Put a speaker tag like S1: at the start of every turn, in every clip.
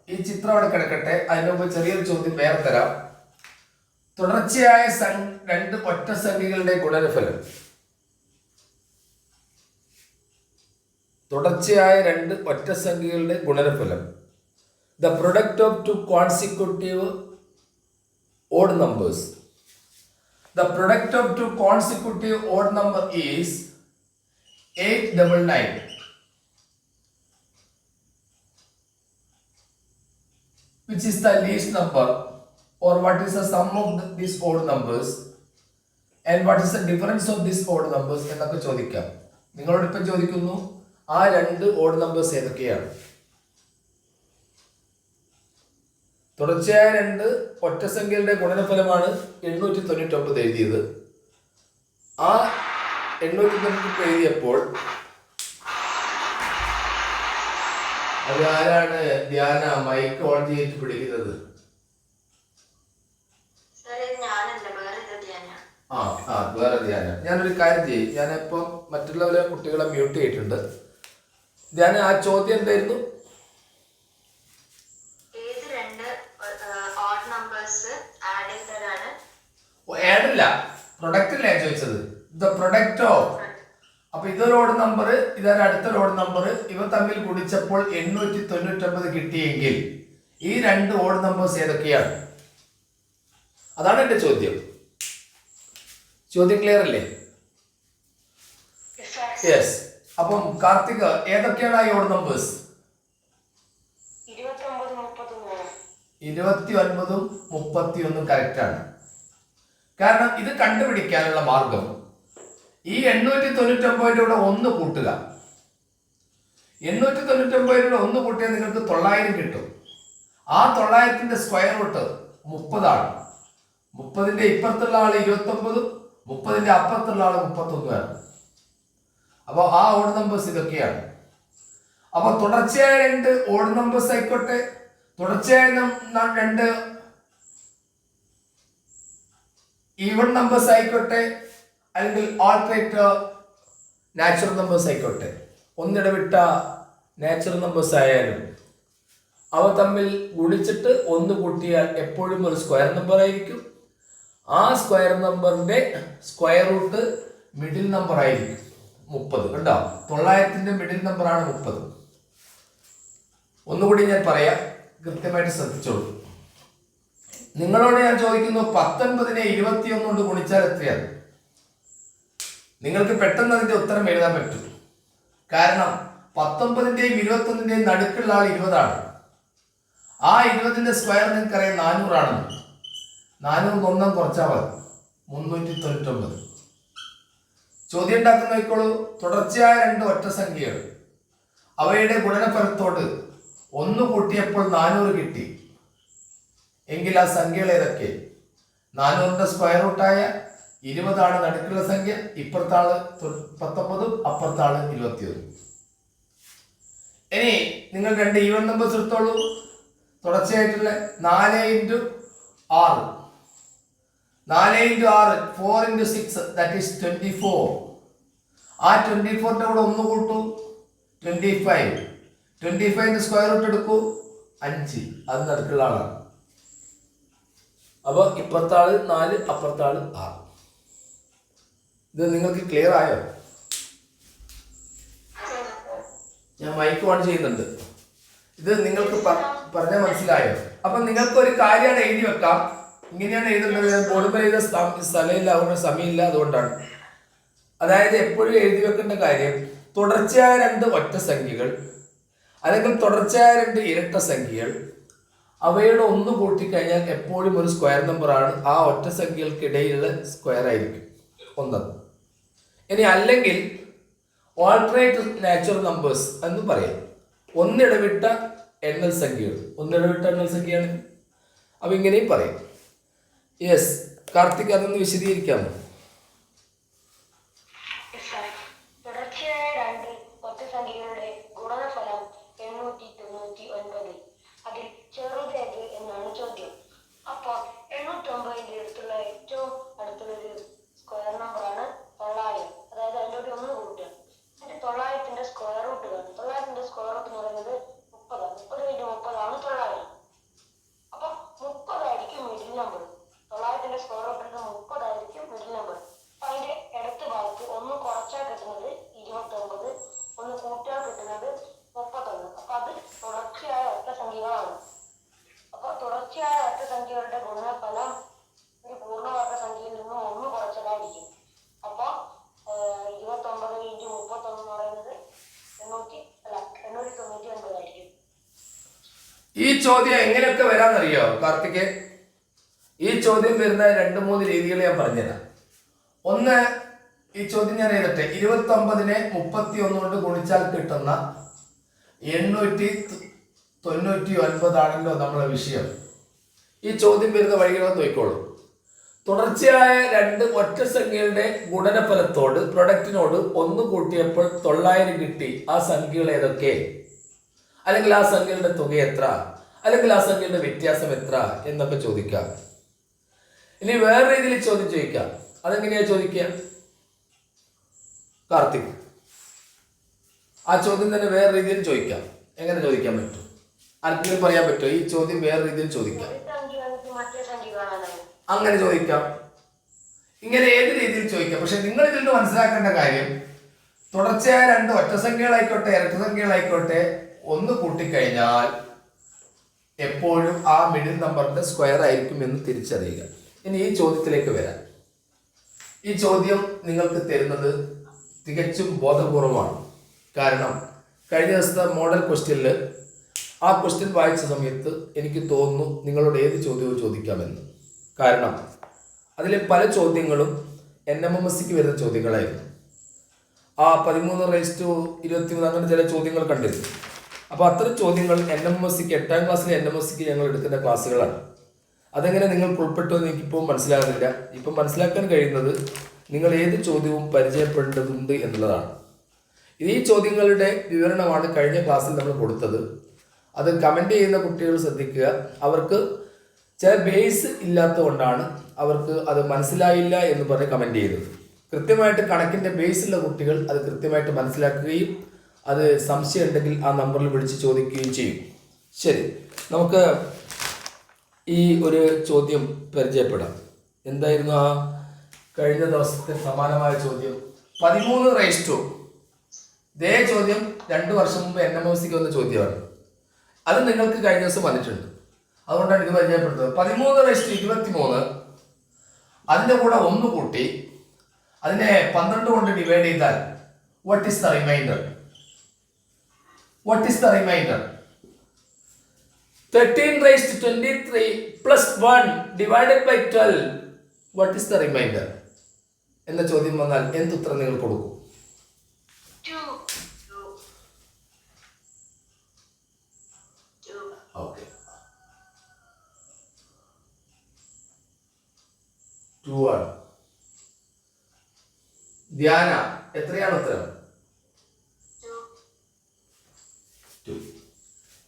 S1: ഈ ചിത്രം അവിടെ കിടക്കട്ടെ. അതിന് മുമ്പ് ചെറിയൊരു ചോദ്യം വേറെ തരാം. തുടർച്ചയായ രണ്ട് ഒറ്റ സംഖ്യകളുടെ ഗുണനഫലം. തുടർച്ചയായ രണ്ട് ഒറ്റ സംഖ്യകളുടെ ഗുണനഫലം. The product of two consecutive odd numbers. The product of two consecutive odd number is 899. Which is the least number, or what is the sum of these odd numbers, and what is the difference of these odd numbers എന്നൊക്കെ ചോദിക്കാം. നിങ്ങളോട് ഇപ്പം ചോദിക്കുന്നു ആ രണ്ട് odd numbers ഏതൊക്കെയാണ്. തുടർച്ചയായ രണ്ട് ഒറ്റ സംഖ്യകളുടെ ഗുണനഫലമാണ് 899 എഴുതിയത്. ആ 899 എഴുതിയപ്പോൾ അത് ആരാണ് ധ്യാന മൈക്ക് ഓൺ ചെയ്തിട്ട് പിടിക്കുന്നത്? വേറെ ധ്യാന. ഞാനൊരു കാര്യം ചെയ്യും, ഞാനിപ്പോൾ മറ്റുള്ളവരെ കുട്ടികളെ മ്യൂട്ട് ചെയ്തിട്ടുണ്ട്. ധ്യാന, ആ ചോദ്യം എന്തായിരുന്നു? ആഡല്ല, പ്രൊഡക്റ്റ് അല്ലേ ചോദിച്ചത്. The product of. അപ്പൊ ഇതൊരു ഓഡ് നമ്പർ, ഇതൊരു അടുത്തൊരു ഓഡ് നമ്പർ, ഇവ തമ്മിൽ ഗുണിച്ചപ്പോൾ 899 കിട്ടിയെങ്കിൽ ഈ രണ്ട് ഓഡ് നമ്പേഴ്സ് ഏതൊക്കെയാണ്? അതാണ് എന്റെ ചോദ്യം. ചോദ്യം ക്ലിയർ അല്ലേ? യെസ്. അപ്പം കാർത്തിക, ഏതൊക്കെയാണ് ഈ ഓഡ് നമ്പേഴ്സ്? 29ഉം 31 കറക്റ്റ് ആണ്. കാരണം ഇത് കണ്ടുപിടിക്കാനുള്ള മാർഗം ഈ 899 കൂടെ 1 കൂട്ടുക. 899 1 കൂട്ടിയാൽ നിങ്ങൾക്ക് 900 കിട്ടും. ആ 900ന്റെ സ്ക്വയർ റൂട്ട് 30 ആണ്. 30ന്റെ ഇപ്പുറത്തുള്ള ആള് 29, 30ന്റെ അപ്പുറത്തുള്ള ആള് 31 ആണ്. അപ്പൊ ആ ഓഡ് നമ്പേഴ്സ് ഇതൊക്കെയാണ്. അപ്പൊ തുടർച്ചയായ രണ്ട് ഓഡ് നമ്പേഴ്സ് ആയിക്കോട്ടെ, തുടർച്ചയായ രണ്ട് ഈവൺ നമ്പേഴ്സ് ആയിക്കോട്ടെ, അല്ലെങ്കിൽ ആൾട്ടറേറ്റ് നാച്ചുറൽ നമ്പേഴ്സ് ആയിക്കോട്ടെ, ഒന്നിടവിട്ട നാച്ചുറൽ നമ്പേഴ്സ് ആയാലും അവ തമ്മിൽ ഗുണിച്ചിട്ട് 1 കൂട്ടിയാൽ എപ്പോഴും ഒരു സ്ക്വയർ നമ്പർ ആയിരിക്കും. ആ സ്ക്വയർ നമ്പറിന്റെ സ്ക്വയർ റൂട്ട് മിഡിൽ നമ്പർ ആയിരിക്കും 30. കണ്ടോ, 900ന്റെ മിഡിൽ നമ്പർ ആണ് 30. ഒന്നുകൂടി ഞാൻ പറയാം, കൃത്യമായിട്ട് ശ്രദ്ധിച്ചോളൂ. നിങ്ങളോട് ഞാൻ ചോദിക്കുന്നു 19നെ 21 കൊണ്ട് ഗുണിച്ചാൽ എത്രയാണ്? നിങ്ങൾക്ക് പെട്ടെന്ന് അതിന്റെ ഉത്തരം എഴുതാൻ പറ്റും. കാരണം 19ന്റെയും 21ന്റെയും നടുക്കുള്ള ആൾ 20 ആണ്. ആ 20ന്റെ സ്ക്വയർ നിങ്ങൾക്കറിയാം 400 ആണ്. 400 ഒന്നും കുറച്ചാൽ മതി, 399. ചോദ്യം ഉണ്ടാക്കുന്ന നോക്കിക്കോളൂ. തുടർച്ചയായ രണ്ട് ഒറ്റ സംഖ്യകൾ, അവയുടെ ഗുണനഫലത്തോട് 1 കൂട്ടിയപ്പോൾ 400 കിട്ടി എങ്കിൽ ആ സംഖ്യകൾ ഏതൊക്കെ? 400ന്റെ സ്ക്വയർ റൂട്ടായ 20 ആണ് നടുക്കുള്ള സംഖ്യ, ഇപ്പുറത്താള് 19ഉം അപ്പുറത്താള് 21. ഇനി നിങ്ങൾ രണ്ട് ഈവൻ നമ്പേഴ്സ് എടുത്തോളൂ. തുടർച്ചയായിട്ടുള്ള 4 × 6, 4 × 6 4 × 6 ദാറ്റ് ഈസ് 24. ആ 24ന്റെ കൂടെ 1 കൂട്ടൂ, 25. 25ന്റെ സ്ക്വയർ റൂട്ട് എടുക്കൂ, 5. അത് നടുക്കുള്ള ആളാണ്. അപ്പൊ ഇപ്പുറത്താള് 4, അപ്പുറത്താള് 6. ഇത് നിങ്ങൾക്ക് ക്ലിയർ ആയോ? ഞാൻ മൈക്ക് ഓൺ ചെയ്യുന്നുണ്ട്. ഇത് നിങ്ങൾക്ക് പറഞ്ഞാൽ മനസ്സിലായോ? അപ്പൊ നിങ്ങൾക്ക് ഒരു കാര്യമാണ് എഴുതി വെക്കാം. ഇങ്ങനെയാണ് എഴുതേണ്ടത്. ബോർഡ് എഴുതാൻ സ്ഥലമില്ല, അതുകൊണ്ട് സമയമില്ല, അതുകൊണ്ടാണ്. അതായത് എപ്പോഴും എഴുതി വെക്കേണ്ട കാര്യം, തുടർച്ചയായ രണ്ട് ഒറ്റ സംഖ്യകൾ അല്ലെങ്കിൽ തുടർച്ചയായ രണ്ട് ഇരട്ട സംഖ്യകൾ, അവയുടെ 1 കൂട്ടിക്കഴിഞ്ഞാൽ എപ്പോഴും ഒരു സ്ക്വയർ നമ്പറാണ്. ആ ഒറ്റ സംഖ്യകൾക്കിടയിലുള്ള സ്ക്വയർ ആയിരിക്കും 1. ഇനി അല്ലെങ്കിൽ ഓൾട്ടർനേറ്റ് നാച്ചുറൽ നമ്പേഴ്സ് എന്ന് പറയാം. ഒന്നിടവിട്ട എണ്ണൽ സംഖ്യകൾ, ഒന്നിടവിട്ട എണ്ണൽ സംഖ്യയാണ്. അപ്പൊ ഇങ്ങനെയും പറയും. യെസ്, കാർത്തിക് അതൊന്ന് വിശദീകരിക്കാമോ?
S2: തുടർച്ചയായ രണ്ട് ഒറ്റ സംഖ്യകളുടെ ഗുണനഫലം 899. അതിൽ ചെറുതേത് എന്നാണ് ചോദ്യം. അപ്പൊ 809ന്റെ അടുത്തുള്ള ഏറ്റവും അടുത്തുള്ളൊരു സ്ക്വയർ നമ്പറാണ് 900. അതായത് അതിനോട് 1 കൂട്ടുക. എന്നിട്ട് 900ന്റെ സ്ക്വയർ റൂട്ട് കാണും. 900ന്റെ സ്ക്വയർ റൂട്ട് എന്ന് പറയുന്നത് 30. 30 × 30 ആണ് 900. സംഖ്യകളാണ്. അപ്പൊ തുടർച്ചയായ ഒറ്റ സംഖ്യകളുടെ ഗുണനഫലം ഒരു പൂർണ്ണവർഗ സംഖ്യയിൽ നിന്ന് 1 കുറച്ചതായിരിക്കും. അപ്പൊ 29 × 31 എന്ന് പറയുന്നത് 899 ആയിരിക്കും.
S1: ഈ ചോദ്യം എങ്ങനെയൊക്കെ വരാന്നറിയോ കാർത്തിക്? ഈ ചോദ്യം വരുന്ന 2-3 രീതികൾ ഞാൻ പറഞ്ഞുതരാം. ഒന്ന്, ഈ ചോദ്യം ഞാൻ എഴുതട്ടെ. 29-നെ 31 കൊണ്ട് ഗുണിച്ചാൽ കിട്ടുന്ന 899 ആണല്ലോ നമ്മളെ വിഷയം. ഈ ചോദ്യം വരുന്ന വഴികളെ നോക്കിക്കോളൂ. തുടർച്ചയായ 2 ഒറ്റ സംഖ്യകളുടെ ഗുണനഫലത്തോട് പ്രൊഡക്റ്റിനോട് 1 കൂട്ടിയപ്പോൾ 900 കിട്ടി. ആ സംഖ്യകൾ ഏതൊക്കെ? അല്ലെങ്കിൽ ആ സംഖ്യകളുടെ തുക എത്ര? അല്ലെങ്കിൽ ആ സംഖ്യയുടെ വ്യത്യാസം എത്ര എന്നൊക്കെ ചോദിക്കാം. ഇനി വേറെ രീതിയിൽ ചോദ്യം ചോദിക്കാം. അതെങ്ങനെയാ ചോദിക്കുക കാർത്തിക്? ആ ചോദ്യം തന്നെ വേറെ രീതിയിൽ ചോദിക്കാം. എങ്ങനെ ചോദിക്കാൻ പറ്റും? ആർക്കെങ്കിലും പറയാൻ പറ്റുമോ? ഈ ചോദ്യം വേറെ രീതിയിൽ ചോദിക്കാം. അങ്ങനെ ചോദിക്കാം. ഇങ്ങനെ ഏത് രീതിയിൽ ചോദിക്കാം. പക്ഷെ നിങ്ങൾ ഇതിൽ നിന്ന് മനസ്സിലാക്കേണ്ട കാര്യം, തുടർച്ചയായ 2 ഒറ്റ സംഖ്യകളായിക്കോട്ടെ ഇരട്ട സംഖ്യകളായിക്കോട്ടെ 1 കൂട്ടിക്കഴിഞ്ഞാൽ എപ്പോഴും ആ മിഡിൽ നമ്പറിന്റെ സ്ക്വയർ ആയിരിക്കും എന്ന് തിരിച്ചറിയുക. ഇനി ഈ ചോദ്യത്തിലേക്ക് വരാം. ഈ ചോദ്യം നിങ്ങൾക്ക് തരുന്നത് തികച്ചും ബോധപൂർവമാണ്. കാരണം കഴിഞ്ഞ ദിവസത്തെ മോഡൽ ക്വസ്റ്റ്യനിൽ ആ ക്വസ്റ്റ്യൻ വായിച്ച സമയത്ത് എനിക്ക് തോന്നുന്നു നിങ്ങളോട് ഏത് ചോദ്യവും ചോദിക്കാമെന്ന്. കാരണം അതിലെ പല ചോദ്യങ്ങളും NMMSക്ക് വരുന്ന ചോദ്യങ്ങളായിരുന്നു. ആ 13/23 അങ്ങനെ ചില ചോദ്യങ്ങൾ കണ്ടിരുന്നു. അപ്പോൾ അത്തരം ചോദ്യങ്ങൾ NMMSക്ക് 8ാം ക്ലാസ്സിലെ NMMSക്ക് ഞങ്ങൾ എടുക്കുന്ന ക്ലാസ്സുകളാണ്. അതെങ്ങനെ നിങ്ങൾക്ക് ഉൾപ്പെട്ടു എന്ന് എനിക്കിപ്പോൾ മനസ്സിലാകുന്നില്ല. ഇപ്പം മനസ്സിലാക്കാൻ കഴിയുന്നത് നിങ്ങൾ ഏത് ചോദ്യവും പരിചയപ്പെടേണ്ടതുണ്ട് എന്നുള്ളതാണ്. ഈ ചോദ്യങ്ങളുടെ വിവരണമാണ് കഴിഞ്ഞ ക്ലാസ്സിൽ നമ്മൾ കൊടുത്തത്. അത് കമൻറ്റ് ചെയ്യുന്ന കുട്ടികൾ ശ്രദ്ധിക്കുക. അവർക്ക് ചില ബേസ് ഇല്ലാത്തതുകൊണ്ടാണ് അവർക്ക് അത് മനസ്സിലായില്ല എന്ന് പറഞ്ഞ് കമൻറ്റ് ചെയ്തത്. കൃത്യമായിട്ട് കണക്കിൻ്റെ ബേസുള്ള കുട്ടികൾ അത് കൃത്യമായിട്ട് മനസ്സിലാക്കുകയും അത് സംശയം ഉണ്ടെങ്കിൽ ആ നമ്പറിൽ വിളിച്ച് ചോദിക്കുകയും ചെയ്യും. ശരി, നമുക്ക് ഈ ഒരു ചോദ്യം പരിചയപ്പെടാം. എന്തായിരുന്നു ആ കഴിഞ്ഞ ദിവസത്തെ സമാനമായ ചോദ്യം? 13 ഇതേ ചോദ്യം 2 വർഷം മുമ്പ് NMMSക്ക് വന്ന ചോദ്യമാണ്. അത് നിങ്ങൾക്ക് കഴിഞ്ഞ ദിവസം വന്നിട്ടുണ്ട്. അതുകൊണ്ടാണ് ഇത് പരിചയപ്പെടുന്നത്. 13/23 അതിൻ്റെ കൂടെ 1 കൂട്ടി അതിനെ 12 കൊണ്ട് ഡിവൈഡ് ചെയ്താൽ what is the reminder? 13/23 plus 1 divided by 12, what is the remainder? എന്ന ചോദ്യം വന്നാൽ എന്തുത്തരം നിങ്ങൾ കൊടുക്കും?
S2: 2.
S1: Okay. 2 ആണ്. ധ്യാന, എത്രയാണ് ഉത്തരം? 2.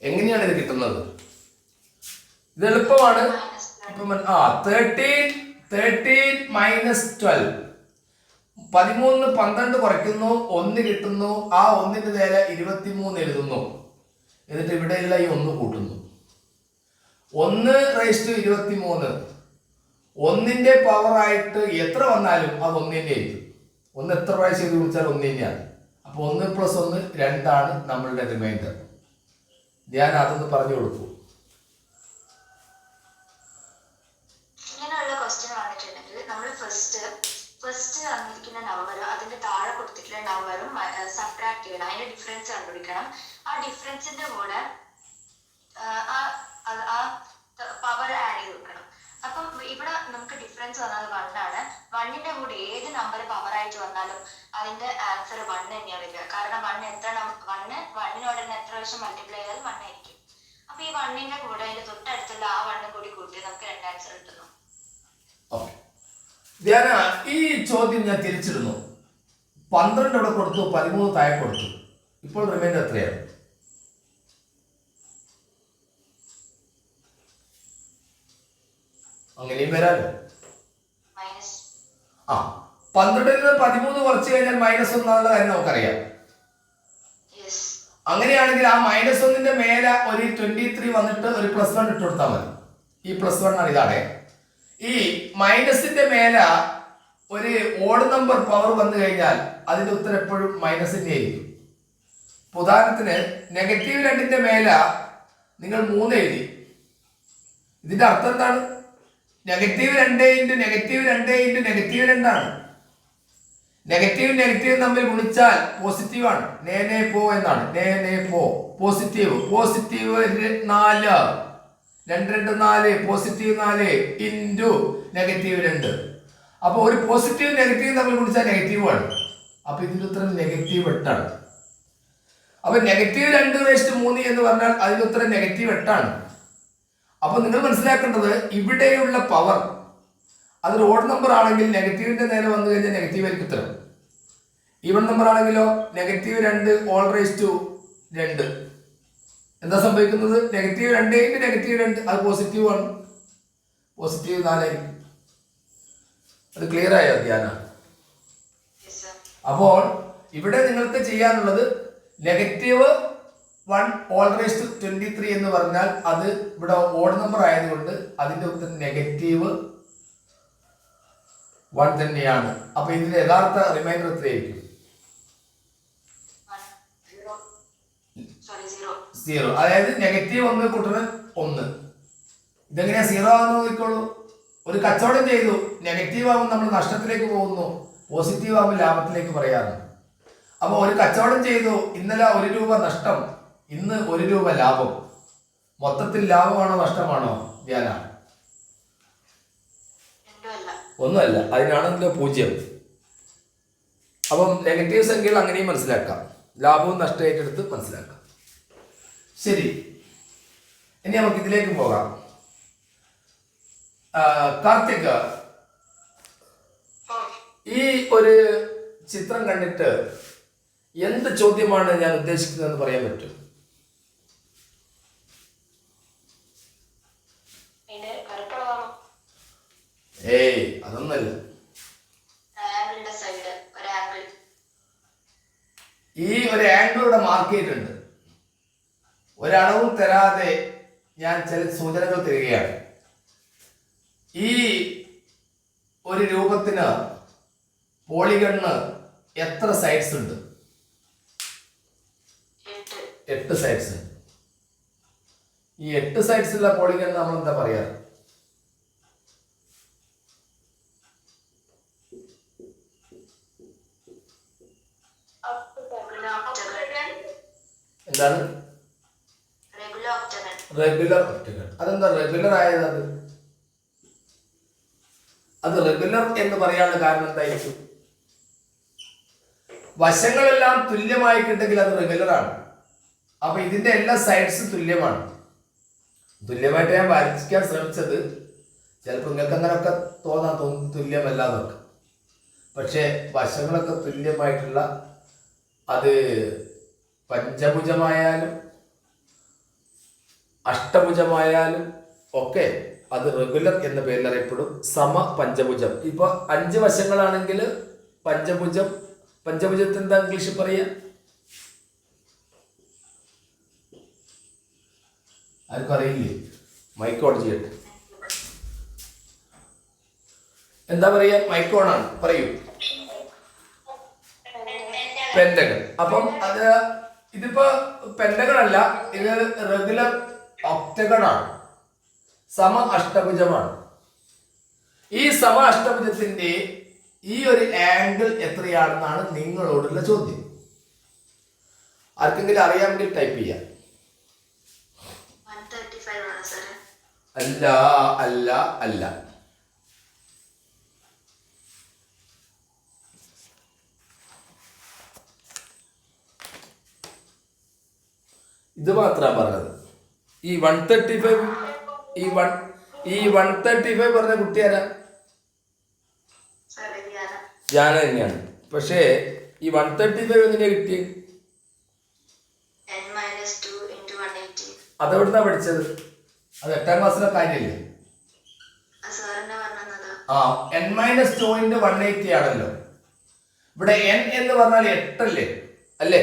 S1: എങ്ങനെയാണ് ഇത് കിട്ടുന്നത്? ഇത് എളുപ്പമാണ്. 13 minus 12. 13 12 കുറയ്ക്കുന്നു, 1 കിട്ടുന്നു. ആ 1ന്റെ നേരെ 23 എഴുതുന്നു. എന്നിട്ട് ഇവിടെയുള്ള ഈ 1 കൂട്ടുന്നു. 1/23 1ന്റെ പവർ ആയിട്ട് എത്ര വന്നാലും അത് 1 തന്നെയായിരിക്കും. 1 എത്ര പ്രാവശ്യം വിളിച്ചാൽ 1 തന്നെയാണ്. അപ്പൊ 1 + 1 2 നമ്മളുടെ റിമൈൻഡർ. ഞാൻ അതൊന്ന് പറഞ്ഞു കൊടുക്കൂ.
S2: ഇങ്ങനെയുള്ള ക്വസ്റ്റ്യൻ വന്നിട്ടുണ്ടെങ്കിൽ നമ്മൾ ഫസ്റ്റ് തന്നിരിക്കുന്ന നമ്പർ അതിന്റെ താഴെ കൊടുത്തിട്ടുള്ള നമ്പറും സബ്ട്രാക്ട് ചെയ്യണം. അതിന്റെ ഡിഫറൻസ് കണ്ടുപിടിക്കണം. ആ ഡിഫറൻസിന്റെ കൂടെ പവർ ആഡ് ചെയ്ത് വെക്കണം. അപ്പം ഇവിടെ നമുക്ക് ഡിഫറൻസ് വന്നത് 1 ആണ്. 1ന്റെ കൂടെ ഏത് നമ്പർ പവർ ആയിട്ട് വന്നാലും അതിന്റെ ആൻസർ 1 തന്നെയാണ് വരിക. കാരണം 1 1നോട് എത്ര പ്രാവശ്യം മൾട്ടിപ്ലൈ ചെയ്താൽ 1 ആയിരിക്കും. അപ്പൊ ഈ 1ന്റെ കൂടെ അതിന്റെ തൊട്ടടുത്തുള്ള ആ 1 കൂടി കൂട്ടി നമുക്ക് 2 ആൻസർ കിട്ടുന്നു.
S1: ധ്യാന, ഈ ചോദ്യം ഞാൻ തിരിച്ചിരുന്നു. 12 ഇവിടെ കൊടുത്തു, 13 താഴെ കൊടുത്തു. ഇപ്പോൾ റിമൈൻഡർ എത്രയാണ്? അങ്ങനെയും വരാമല്ലോ. 12ൽ നിന്ന് 13 കുറച്ച് കഴിഞ്ഞാൽ -1 എന്നുള്ള കാര്യം നമുക്കറിയാം. അങ്ങനെയാണെങ്കിൽ ആ -1ന്റെ മേലെ ഒരു 23 വന്നിട്ട് ഒരു +1 ഇട്ട് കൊടുത്താൽ മതി. ഈ +1 ആണ്. ഇതാണ് ഈ മൈനസിന്റെ മേലെ ഒരു ഓഡ് നമ്പർ പവർ വന്നു കഴിഞ്ഞാൽ അതിന്റെ ഉത്തരം എപ്പോഴും മൈനസ് തന്നെ ആയിരിക്കും. ഉദാഹരണത്തിന് -2ന്റെ മേലെ നിങ്ങൾ 3 എഴുതി. ഇതിന്റെ അർത്ഥം എന്താണ്? Negative 2 into negative 2 into negative 2 ആണ്. നെഗറ്റീവും നെഗറ്റീവും തമ്മിൽ ഗുണിച്ചാൽ പോസിറ്റീവാണ്. നേ പോ എന്നാണ്. നേ പോ positive. Positive 4 2 2 4 positive 4 into negative 2. അപ്പോൾ ഒരു പോസിറ്റീവ് നെഗറ്റീവ് തമ്മിൽ ഗുണിച്ചാൽ നെഗറ്റീവാണ്. അപ്പൊ ഇതിന്റെ ഉത്തരം നെഗറ്റീവ് 8 ആണ്. അപ്പൊ നെഗറ്റീവ് 2/3 എന്ന് പറഞ്ഞാൽ അതിന്റെ ഉത്തരം നെഗറ്റീവ് 8 ആണ്. അപ്പൊ നിങ്ങൾ മനസ്സിലാക്കേണ്ടത് ഇവിടെയുള്ള പവർ അതൊരു ഓഡ് നമ്പർ ആണെങ്കിൽ നെഗറ്റീവിന്റെ നേരെ വന്നു കഴിഞ്ഞാൽ നെഗറ്റീവ് ആയിരിക്കും ഉത്തരം. ഈവൺ നമ്പർ ആണെങ്കിലോ നെഗറ്റീവ് 2 എന്താ സംഭവിക്കുന്നത്? നെഗറ്റീവ് 2 ഇൻറ്റു നെഗറ്റീവ് 2 അത് പോസിറ്റീവ് ആണ്. പോസിറ്റീവ് 4 ആയിരിക്കും. അത് ക്ലിയർ ആയോ ധ്യാന? അപ്പോൾ ഇവിടെ നിങ്ങൾക്ക് ചെയ്യാനുള്ളത് നെഗറ്റീവ് 1/23 എന്ന് പറഞ്ഞാൽ അത് ഇവിടെ ഓഡ് നമ്പർ ആയതുകൊണ്ട് അതിന്റെ ഉത്തരം നെഗറ്റീവ് 1 തന്നെയാണ്. അപ്പൊ ഇതിന്റെ യഥാർത്ഥ റിമൈൻഡർ എത്രയായിരിക്കും? 0. അതായത് നെഗറ്റീവ് 1 കൂട്ടുന്നത് 1. ഇതെങ്ങനെയാ 0 ആണെന്ന് നോക്കിക്കോളൂ. ഒരു കച്ചവടം ചെയ്തു, നെഗറ്റീവ് ആകുമ്പോൾ നമ്മൾ നഷ്ടത്തിലേക്ക് പോകുന്നു, പോസിറ്റീവ് ആകുമ്പോൾ ലാഭത്തിലേക്ക് പറയാറുണ്ട്. അപ്പൊ ഒരു കച്ചവടം ചെയ്തു, ഇന്നലെ 1 രൂപ നഷ്ടം, ഇന്ന് 1 രൂപ ലാഭം. മൊത്തത്തിൽ ലാഭമാണോ നഷ്ടമാണോ ധ്യാന? ഒന്നുമല്ല, അതിനാണല്ലോ 0. അപ്പം നെഗറ്റീവ് സംഖ്യകൾ അങ്ങനെയും മനസ്സിലാക്കാം, ലാഭവും നഷ്ടമായിട്ടെടുത്ത് മനസ്സിലാക്കാം. ശരി, ഇനി നമുക്ക് ഇതിലേക്ക് പോകാം. കാർത്തിക്, ഈ ഒരു ചിത്രം കണ്ടിട്ട് എന്ത് ചോദ്യമാണ് ഞാൻ ഉദ്ദേശിക്കുന്നതെന്ന് പറയാൻ പറ്റും? ഏയ്, അതൊന്നല്ല. ഈ ഒരു ആംഗിൾ ഇവിടെ മാർക്ക് ചെയ്തിട്ടുണ്ട്. ഒരളവും തരാതെ ഞാൻ ചില സൂചനകൾ തരികയാണ്. ഈ ഒരു രൂപത്തിന് പോളിഗണ് എത്ര സൈഡ്സ് ഉണ്ട്? 8 സൈഡ്സ്. ഈ 8 സൈഡ്സ് ഉള്ള പോളിഗൺ നമ്മൾ എന്താ പറയാറ്? എന്താണ്? Regular octagon. അതെന്താ റെഗുലർ ആയത്? അത് റെഗുലർ എന്ന് പറയാനുള്ള കാരണം എന്തായിരിക്കും? വശങ്ങളെല്ലാം തുല്യമായി കിട്ടെങ്കിൽ അത് റെഗുലർ ആണ്. അപ്പൊ ഇതിന്റെ എല്ലാ സൈഡ്സും തുല്യമാണ്. തുല്യമായിട്ട് ഞാൻ വരയ്ക്കാൻ ശ്രമിച്ചത്, ചിലപ്പോൾ നിങ്ങൾക്ക് അങ്ങനെയൊക്കെ തോന്നും തുല്യമല്ലാതൊക്കെ. പക്ഷെ വശങ്ങളൊക്കെ തുല്യമായിട്ടുള്ള, അത് പഞ്ചഭുജമായാലും അഷ്ടഭുജമായാലും ഒക്കെ അത് റെഗുലർ എന്ന പേരിൽ അറിയപ്പെടും. സമപഞ്ചഭുജം. ഇപ്പൊ 5 വശങ്ങളാണെങ്കിൽ പഞ്ചഭുജം. പഞ്ചഭുജത്തിന് എന്താ ഇംഗ്ലീഷിൽ പറയാ? ആർക്കും അറിയില്ലേ? മൈക്കോൺ ചെയ്യട്ടെ. എന്താ പറയാ? മൈക്കോണാണ്. പറയൂ. പെന്റഗൺ. അപ്പം അത് ഇതിപ്പോ പെന്റഗൺ അല്ല, ഇത് റെഗുലർ ഒക്ടഗൺ ആണ്. സമ അഷ്ടഭുജമാണ്. ഈ സമ അഷ്ടഭുജത്തിന്റെ ഈ ഒരു ആംഗിൾ എത്രയാണെന്നാണ് നിങ്ങളോടുള്ള ചോദ്യം. ആർക്കെങ്കിലും അറിയാമെങ്കിൽ ടൈപ്പ് ചെയ്യാം. അല്ല അല്ല അല്ല, ഇത് മാത്രമാണ് പറഞ്ഞത്. ഈ 135 പറഞ്ഞ കുട്ടി ആരാ? ജാന തന്നെയാണ്. പക്ഷേ ഈ 135 എങ്ങനെയാ കിട്ടിയത്? അതെവിടുന്നാ പഠിച്ചത്? അത് 8ാം ക്ലാസ്സിലെ കാര്യല്ലേ? n-2 × 180 ആണല്ലോ. ഇവിടെ n എന്ന് പറഞ്ഞാൽ 8 അല്ലേ? അല്ലേ?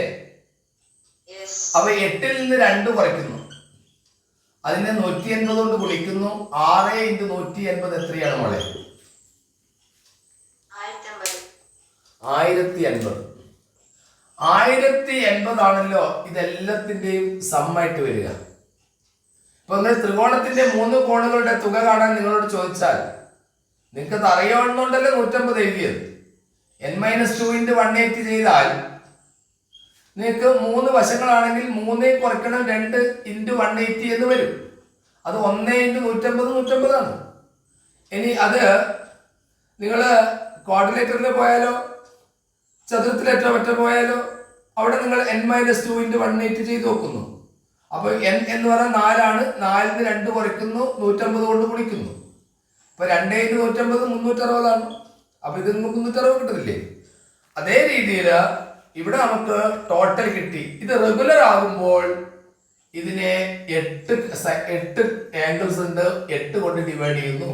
S1: അപ്പൊ 8ൽ നിന്ന് 2 കുറയ്ക്കുന്നു, അതിനെ 180 കൊണ്ട് ഗുണിക്കുന്നു. 6 × 180 എത്രയാണ് മോളെ? 1080. 1080 ആണല്ലോ ഇതെല്ലാത്തിന്റെയും സമ്മായിട്ട് വരിക. ഇപ്പൊ നിങ്ങൾ ത്രികോണത്തിന്റെ 3 കോണുകളുടെ തുക കാണാൻ നിങ്ങളോട് ചോദിച്ചാൽ നിങ്ങൾക്കത് അറിയാവുന്നതുകൊണ്ടല്ലേ 150 എഴുതിയത്. n-2 × 180 ചെയ്താൽ നിങ്ങൾക്ക് 3 വശങ്ങളാണെങ്കിൽ 3 കുറയ്ക്കണം 2 × 180 എന്ന് വരും. അത് 1 × 150 150 ആണ്. ഇനി അത് നിങ്ങൾ ക്വാഡ്രിലേറ്ററിൽ പോയാലോ ചതുരത്തിലേറ്റോ മറ്റോ പോയാലോ അവിടെ നിങ്ങൾ n-2 × 180 ചെയ്ത് നോക്കുന്നു. അപ്പോൾ n എന്ന് പറഞ്ഞാൽ 4 ആണ്. 4-ന് 2 കുറയ്ക്കുന്നു, 150 കൊണ്ട് ഗുണിക്കുന്നു. ഇപ്പൊ 2 × 150 360 ആണ്. അപ്പൊ ഇത് 360 കിട്ടുന്നില്ലേ? അതേ രീതിയിൽ ഇവിടെ നമുക്ക് ടോട്ടൽ കിട്ടി. ഇത് റെഗുലർ ആകുമ്പോൾ ഇതിനെ 8 ആംഗിൾസ് ഉണ്ട്. 8 കൊണ്ട് ഡിവൈഡ് ചെയ്യുന്നു.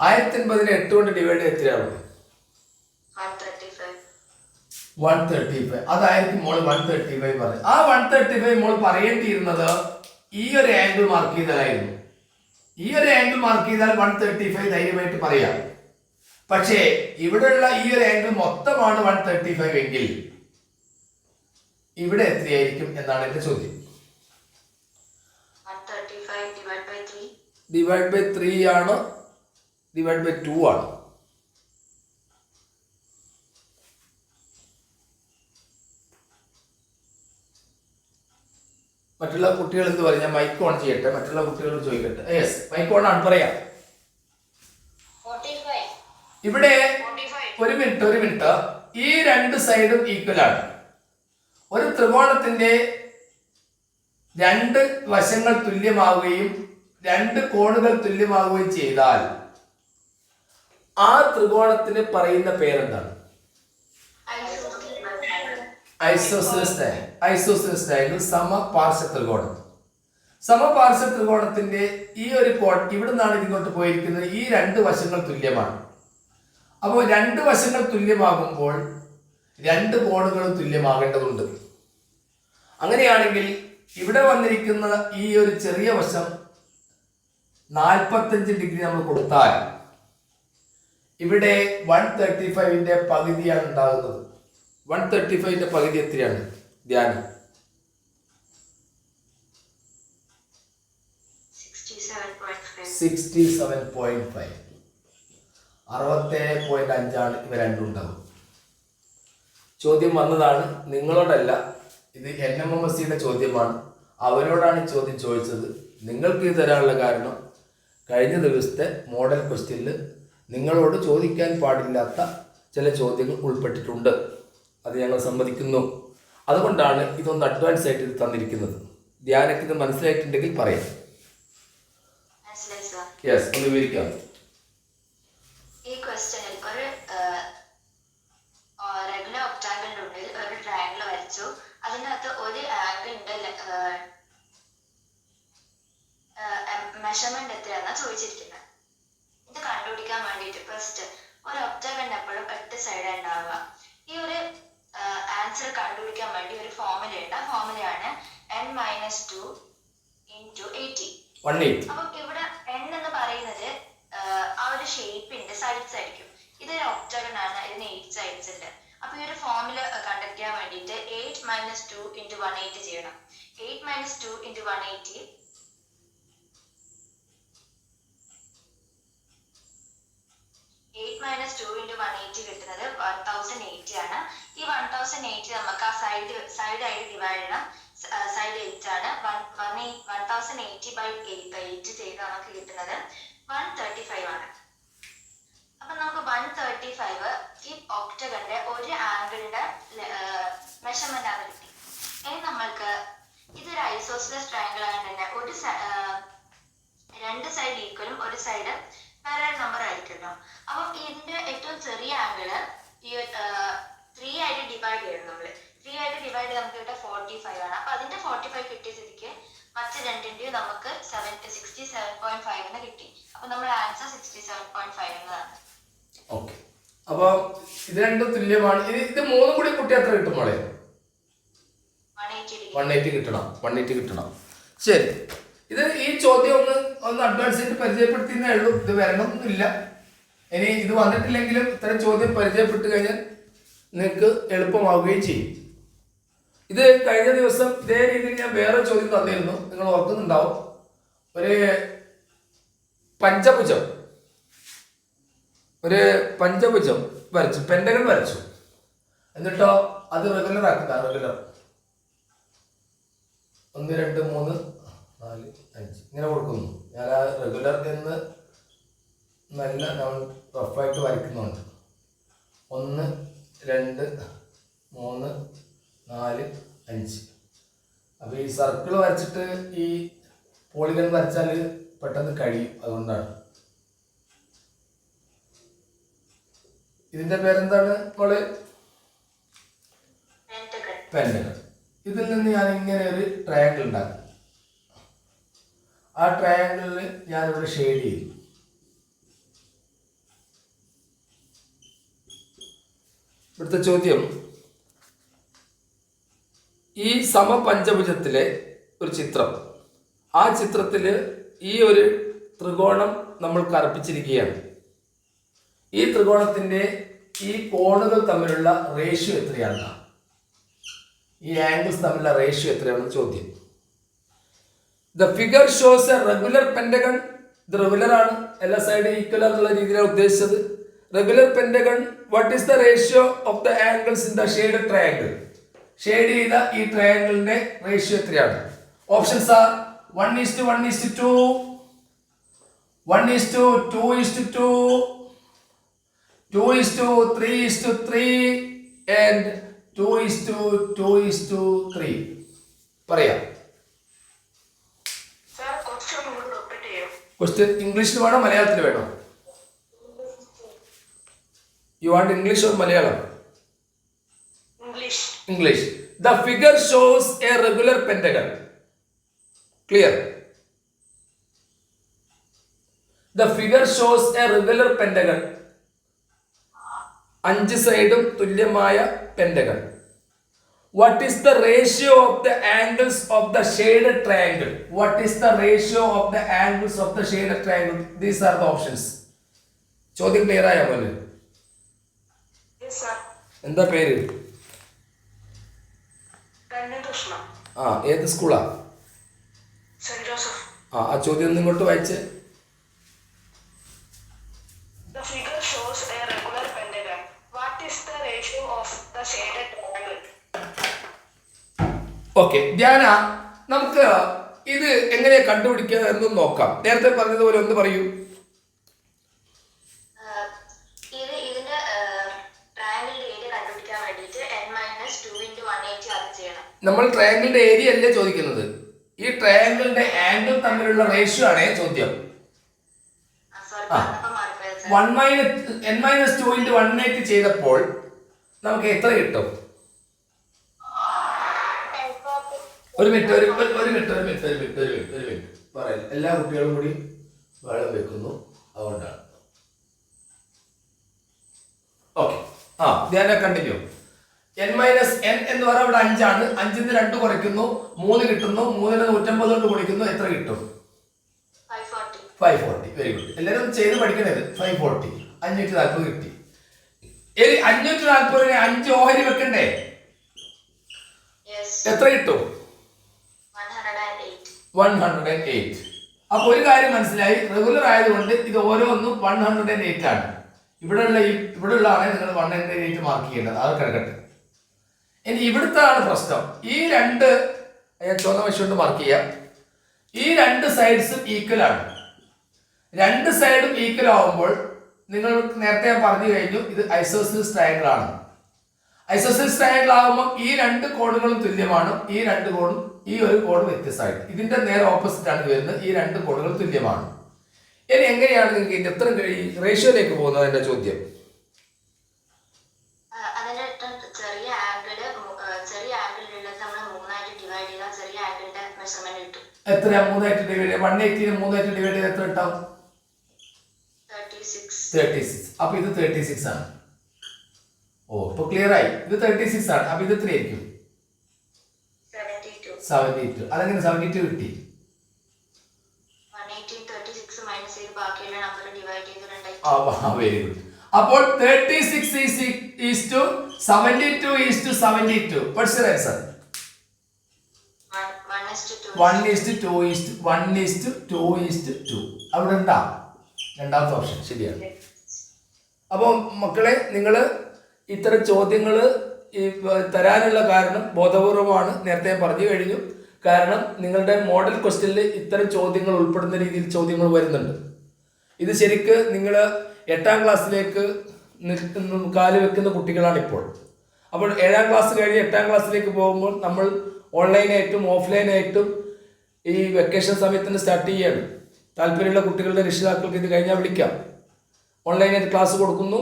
S1: 1080-നെ 8 കൊണ്ട് ഡിവൈഡ് ചെയ്ത് എത്രയാണ്? 135. അതായിരിക്കും മോള് 135 പറഞ്ഞു. ആ 135 മോൾ പറയേണ്ടിയിരുന്നത് ഈ ഒരു ആംഗിൾ മാർക്ക് ചെയ്താലായിരുന്നു. ഈ ഒരു ആംഗിൾ മാർക്ക് ചെയ്താൽ 135 ധൈര്യമായിട്ട് പറയാം. പക്ഷേ ഇവിടെയുള്ള ഈ ഒരു ആംഗിൾ മൊത്തമാണ് 135 എങ്കിൽ ഇവിടെ എത്രയായിരിക്കും എന്നാണ് എന്റെ ചോദ്യം. ഡിവൈഡ് ബൈ 3 ആണോ ഡിവൈഡ് ബൈ 2 ആണോ? മറ്റുള്ള കുട്ടികൾ എന്ത് പറയും? ഞാൻ മൈക്ക് ഓൺ ചെയ്യട്ടെ, മറ്റുള്ള കുട്ടികളോട് ചോദിക്കട്ടെ. യെസ്, മൈക്ക് ഓൺ ആണ്, പറയാം. ഇവിടെ ഒരു മിനിറ്റ്. ഈ 2 സൈഡും ഈക്വൽ ആണ്. ഒരു ത്രികോണത്തിന്റെ 2 വശങ്ങൾ തുല്യമാവുകയും 2 കോണുകൾ തുല്യമാവുകയും ചെയ്താൽ ആ ത്രികോണത്തിന് പറയുന്ന പേരെന്താണ്? ഐസോസിലസ് ട്രയാങ്കിൾ, സമപാർശ്വ ത്രികോണം. സമപാർശ്വ ത്രികോണത്തിന്റെ ഈ ഒരു കോൺ ഇവിടെ നിന്നാണ് ഇങ്ങോട്ട് പോയിരിക്കുന്നത്. ഈ 2 വശങ്ങൾ തുല്യമാണ്. അപ്പോൾ 2 വശങ്ങൾ തുല്യമാകുമ്പോൾ 2 കോണുകളും തുല്യമാകേണ്ടതുണ്ട്. അങ്ങനെയാണെങ്കിൽ ഇവിടെ വന്നിരിക്കുന്ന ഈ ഒരു ചെറിയ വശം 45 ഡിഗ്രി നമ്മൾ കൊടുത്താൽ ഇവിടെ 135ന്റെ പകുതിയാണ് ഉണ്ടാകുന്നത്. 135ന്റെ പകുതി എത്രയാണ് ധ്യാനം? 67.5. 67.5 ഇവ രണ്ടും ഉണ്ടാകും. ചോദ്യം വന്നതാണ്, നിങ്ങളോടല്ല. ഇത് NMMSCയുടെ ചോദ്യമാണ്. അവരോടാണ് ചോദ്യം ചോദിച്ചത്. നിങ്ങൾക്ക് ഇത് തരാനുള്ള കാരണം കഴിഞ്ഞ ദിവസത്തെ മോഡൽ ക്വസ്റ്റ്യനിൽ നിങ്ങളോട് ചോദിക്കാൻ പാടില്ലാത്ത ചില ചോദ്യങ്ങൾ ഉൾപ്പെട്ടിട്ടുണ്ട്. അത് ഞങ്ങൾ സമ്മതിക്കുന്നു. അതുകൊണ്ടാണ് ഇതൊന്ന് അഡ്വാൻസ് ആയിട്ട് ഇത് തന്നിരിക്കുന്നത്. ധ്യാനക്ക് ഇത് മനസ്സിലായിട്ടുണ്ടെങ്കിൽ പറയാം. യെസ്, ഒന്ന് വിവരിക്കാം.
S2: ഈ ക്വസ്റ്റ്യനിൽ ഒരു റെഗുലർ ഒക്ടാഗണിന്റെ ഉള്ളിൽ ഒരു ട്രയാങ്കിൾ വരച്ചു. അതിനകത്ത് ഒരു ആംഗിളിന്റെ മെഷർമെന്റ് എത്രയാണെന്നാ ചോദിച്ചിരിക്കുന്നത്. ഇത് കണ്ടുപിടിക്കാൻ വേണ്ടിയിട്ട് ഫസ്റ്റ് ഒരു ഒക്ടാഗണിന് എപ്പോഴും 8 സൈഡ് ഉണ്ടാവുക. ഈ ഒരു ആൻസർ കണ്ടുപിടിക്കാൻ വേണ്ടി ഒരു ഫോർമുല ഉണ്ട്. ആ ഫോർമുലയാണ് n-2 × 80. അപ്പം ഇവിടെ n എന്ന് പറയുന്നത് ആ ഒരു ഷേപ്പിന്റെ സൈഡ്സ് ആയിരിക്കും. ഇതൊരു ഒക്ടാഗൺ ആണ്, ഇതിന് 8 സൈഡ്സ് ഉണ്ട്. അപ്പൊ ഈ ഒരു ഫോർമുല കണ്ടക്ട് ചെയ്യാൻ വേണ്ടിയിട്ട് 8-2 × 180 ചെയ്യണം. 8-2 × 180 കിട്ടുന്നത് 1080 ആണ്. ഈ 1080 നമുക്ക് ആ സൈഡ് ആയിട്ട് ഡിവൈഡ് ചെയ്യണം. സൈഡ് 8 ആണ്. 1080/8 ചെയ്ത് നമുക്ക് കിട്ടുന്നത് 135 ആണ്. അപ്പൊ നമുക്ക് 135 ഈ ഒക്ടഗണിന്റെ ഒരു ആംഗിളിന്റെ മെഷർമെന്റ് ആണ് കിട്ടി. ഇനി നമ്മൾക്ക് ഇതൊരു ഐസോസിലസ് ട്രയാങ്കിൾ ആയതുകൊണ്ട് തന്നെ ഒരു 2 സൈഡ് ഈക്വലും ഒരു സൈഡ് വേറെ നമ്പർ ആയിരിക്കുമല്ലോ. അപ്പം ഇതിന്റെ ഏറ്റവും ചെറിയ ആംഗിള് ഈ 3 ആയിട്ട് ഡിവൈഡ് ചെയ്യണം. നമ്മള് 3 ആയിട്ട് ഡിവൈഡ് ചെയ്ത് നമുക്ക് ഇവിടെ 45 ആണ്. അപ്പൊ അതിന്റെ 45 കിട്ടിയ സ്ഥിതിക്ക് മറ്റ് രണ്ടിന്റെയും നമുക്ക് 67.5 കിട്ടി. അപ്പൊ നമ്മുടെ ആൻസർ 67.5 എന്നതാണ്.
S1: ഓക്കെ, അപ്പൊ ഇത് രണ്ടും തുല്യമാണ്. ഇത് 3 കൂടി കുട്ടി എത്ര കിട്ടും മോളെ? 180 കിട്ടണം. ശരി, ഇത് ഈ ചോദ്യം ഒന്ന് അഡ്വാൻസ് ആയിട്ട് പരിചയപ്പെടുത്തിയെന്നേ ഉള്ളൂ. ഇത് വരണമെന്നില്ല. ഇനി ഇത് വന്നിട്ടില്ലെങ്കിലും ഇത്തരം ചോദ്യം പരിചയപ്പെട്ട് കഴിഞ്ഞാൽ നിങ്ങൾക്ക് എളുപ്പമാവുകയും ചെയ്യും. ഇത് കഴിഞ്ഞ ദിവസം ഇതേ രീതിയിൽ ഞാൻ വേറെ ചോദ്യം തന്നിരുന്നു, നിങ്ങൾ ഓർക്കുന്നുണ്ടാവും. ഒരു പഞ്ചഭുജം വരച്ചു, പെന്റഗൺ വരച്ചു. എന്നിട്ടോ അത് റെഗുലർ ആക്കുക. റെഗുലർ 1 2 3 4 5 ഇങ്ങനെ കൊടുക്കുന്നു. ഞാൻ ആ റെഗുലർ എന്ന് നല്ല റഫായിട്ട് വരയ്ക്കുന്നുണ്ട്. 1 2 3 4 5. അപ്പോൾ ഈ സർക്കിൾ വരച്ചിട്ട് ഈ പോളിഗൺ വരച്ചാൽ പെട്ടെന്ന് കഴിയും. അതുകൊണ്ടാണ്. ഇതിന്റെ പേരെന്താണ് മോള്? പെന്റഗൺ. ഇതിൽ നിന്ന് ഞാൻ ഇങ്ങനെ ഒരു ട്രയാങ്കിൾ ഉണ്ടാക്കും. ആ ട്രയാങ്കിളിൽ ഞാനിവിടെ ഷെയ്ഡ് ചെയ്യും. ഇവിടുത്തെ ചോദ്യം, ഈ സമപഞ്ചഭുജത്തിലെ ഒരു ചിത്രം, ആ ചിത്രത്തിൽ ഈ ഒരു ത്രികോണം നമ്മൾ കറുപ്പിച്ചിരിക്കുകയാണ്. ഈ ത്രികോണത്തിന്റെ ഈ കോണുകൾ തമ്മിലുള്ള റേഷ്യോ എത്രയാണ്? ഈ ആംഗിൾസ് തമ്മിലുള്ള റേഷ്യോ എത്രയാണെന്ന് ചോദ്യം. The figure shows A regular pentagon. ഇത് റെഗുലർ ആണ്, എല്ലാ സൈഡും ഈക്വൽ എന്നുള്ള രീതിയിലാണ് ഉദ്ദേശിച്ചത്. Regular pentagon. What is the ratio of the angles in the shade triangle? Shade ചെയ്ത ഈ ട്രയാങ്കിളിന്റെ റേഷ്യോ എത്രയാണ്? Options are 1:1:2, 1:2:2, 2:3:3 and 2:2:3. പറയാം. ക്വസ്റ്റ്യൻ ഇംഗ്ലീഷിൽ വേണോ മലയാളത്തിൽ വേണോ? You want English or Malayalam? English. The figure shows a regular pentagon. Clear? The figure shows a regular pentagon. 5 സൈഡും തുല്യമായ pentagon. What is the ratio of the angles of the shaded triangle? What is the ratio of the angles of the shaded triangle? These are the options. ചോദ്യം clear ആയോ പോലെ? എന്താ പേര്? ആ, ഏത് സ്കൂളാ? ആ ചോദ്യം ഒന്ന് ഇങ്ങോട്ട് വായിച്ചേ. ഓക്കെ ധ്യാന, നമുക്ക് ഇത് എങ്ങനെ കണ്ടുപിടിക്കുക എന്ന് നോക്കാം. നേരത്തെ പറഞ്ഞതുപോലെ ഒന്ന് പറയൂ. നമ്മൾ ട്രയാങ്കിളിന്റെ ഏരിയ അല്ലേ ചോദിക്കുന്നത്, ഈ ട്രയാങ്കിളിന്റെ ആംഗിൾ തമ്മിലുള്ള റേഷ്യോ ആണ് ചോദ്യം. n-2 ചെയ്തപ്പോൾ നമുക്ക് എത്ര കിട്ടും? ഒരു മിനിറ്റ് പറയാം. എല്ലാ കുട്ടികളും കൂടി വെള്ളം വെക്കുന്നു, അതുകൊണ്ടാണ്. ഓക്കെ, ധ്യാന കണ്ടിന്യൂ. n എന്ന് പറഞ്ഞാൽ ഇവിടെ 5 ആണ്. 5 2 കുറയ്ക്കുന്നു, 3 കിട്ടുന്നു. 3 150 കൊണ്ട് ഗുണിക്കുന്നു, എത്ര കിട്ടും? 540. Very good. എല്ലാവരും ചെയ്ത് പഠിക്കണത്. 540, 540 കിട്ടി. ഇനി 540 5 ഓഹരി വെക്കണ്ടേ? എത്ര കിട്ടും? 108. അപ്പൊ ഒരു കാര്യം മനസ്സിലായി, റെഗുലർ ആയതുകൊണ്ട് ഇത് ഓരോന്നും 108 ആണ്. ഇവിടെയുള്ള ആളെ നിങ്ങൾ 108 മാർക്ക് ചെയ്യേണ്ടത്. അത് കിടക്കട്ടെ. ഇനി ഇവിടുത്താണ് പ്രശ്നം. ഈ രണ്ട് ചുവന്ന വശം മാർക്ക് ചെയ്യാം. ഈ രണ്ട് സൈഡ്സും ഈക്വൽ ആണ്. രണ്ട് സൈഡും ഈക്വൽ ആവുമ്പോൾ നിങ്ങൾ നേരത്തെ ഞാൻ പറഞ്ഞു കഴിഞ്ഞു, ഇത് ഐസോസെലിസ് ട്രയാങ്കിൾ ആണ്. ഐസോസെലിസ് ട്രയാങ്കിൾ ആകുമ്പോൾ ഈ രണ്ട് കോണുകളും തുല്യമാണ്. ഈ രണ്ട് കോണും ഈ ഒരു കോണ് വ്യത്യസ്തമായിട്ട് ഇതിന്റെ നേരെ ഓപ്പോസിറ്റ് ആണ് വരുന്നത്. ഈ രണ്ട് കോണുകൾ തുല്യമാണ്. ഇനി എങ്ങനെയാണ് നിങ്ങൾക്ക് ഇതിന്റെ എത്ര റേഷ്യോയിലേക്ക് പോകുന്നത്? എന്റെ ചോദ്യം. എത്രയാ 3 ആയിട്ട് ഡിവൈഡ് ചെയ്യുക? 180 3 ആയിട്ട് ഡിവൈഡ് ചെയ്ത് എത്ര കിട്ടാം? 36. അപ്പൊ ഇത് 36 ആണ്. ഓ, ഇപ്പൊ ക്ലിയർ ആയി. ഇത് 36 ആണ്. അപ്പൊ ഇത് എത്ര ആയിരിക്കും? 72. അതെങ്ങനെ 72 കിട്ടി? Very good. അപ്പോൾ 36:72:72. What's your answer?
S2: 1:2.
S1: 1:2:2 അവിടെ ഉണ്ടാ രണ്ടാമത്തെ ഓപ്ഷൻ ശരിയാണ്. അപ്പോൾ മക്കളെ നിങ്ങൾ ഇത്തരം ചോദ്യങ്ങൾ ഈ തരാനുള്ള കാരണം ബോധപൂർവമാണ്, നേരത്തെ ഞാൻ പറഞ്ഞു കഴിഞ്ഞു. കാരണം നിങ്ങളുടെ മോഡൽ ക്വസ്റ്റ്യനിൽ ഇത്തരം ചോദ്യങ്ങൾ ഉൾപ്പെടുന്ന രീതിയിൽ ചോദ്യങ്ങൾ വരുന്നുണ്ട്. ഇത് ശരിക്ക് നിങ്ങൾ 8ാം ക്ലാസ്സിലേക്ക് കാല് വെക്കുന്ന കുട്ടികളാണ് ഇപ്പോൾ. അപ്പോൾ 7ാം ക്ലാസ് കഴിഞ്ഞ് 8ാം ക്ലാസ്സിലേക്ക് പോകുമ്പോൾ നമ്മൾ ഓൺലൈനായിട്ടും ഓഫ്ലൈനായിട്ടും ഈ വെക്കേഷൻ സമയത്തിന് സ്റ്റാർട്ട് ചെയ്യാണ്. താല്പര്യമുള്ള കുട്ടികളുടെ രക്ഷിതാക്കൾക്ക് ഇത് കഴിഞ്ഞാൽ വിളിക്കാം. ഓൺലൈനായിട്ട് ക്ലാസ് കൊടുക്കുന്നു,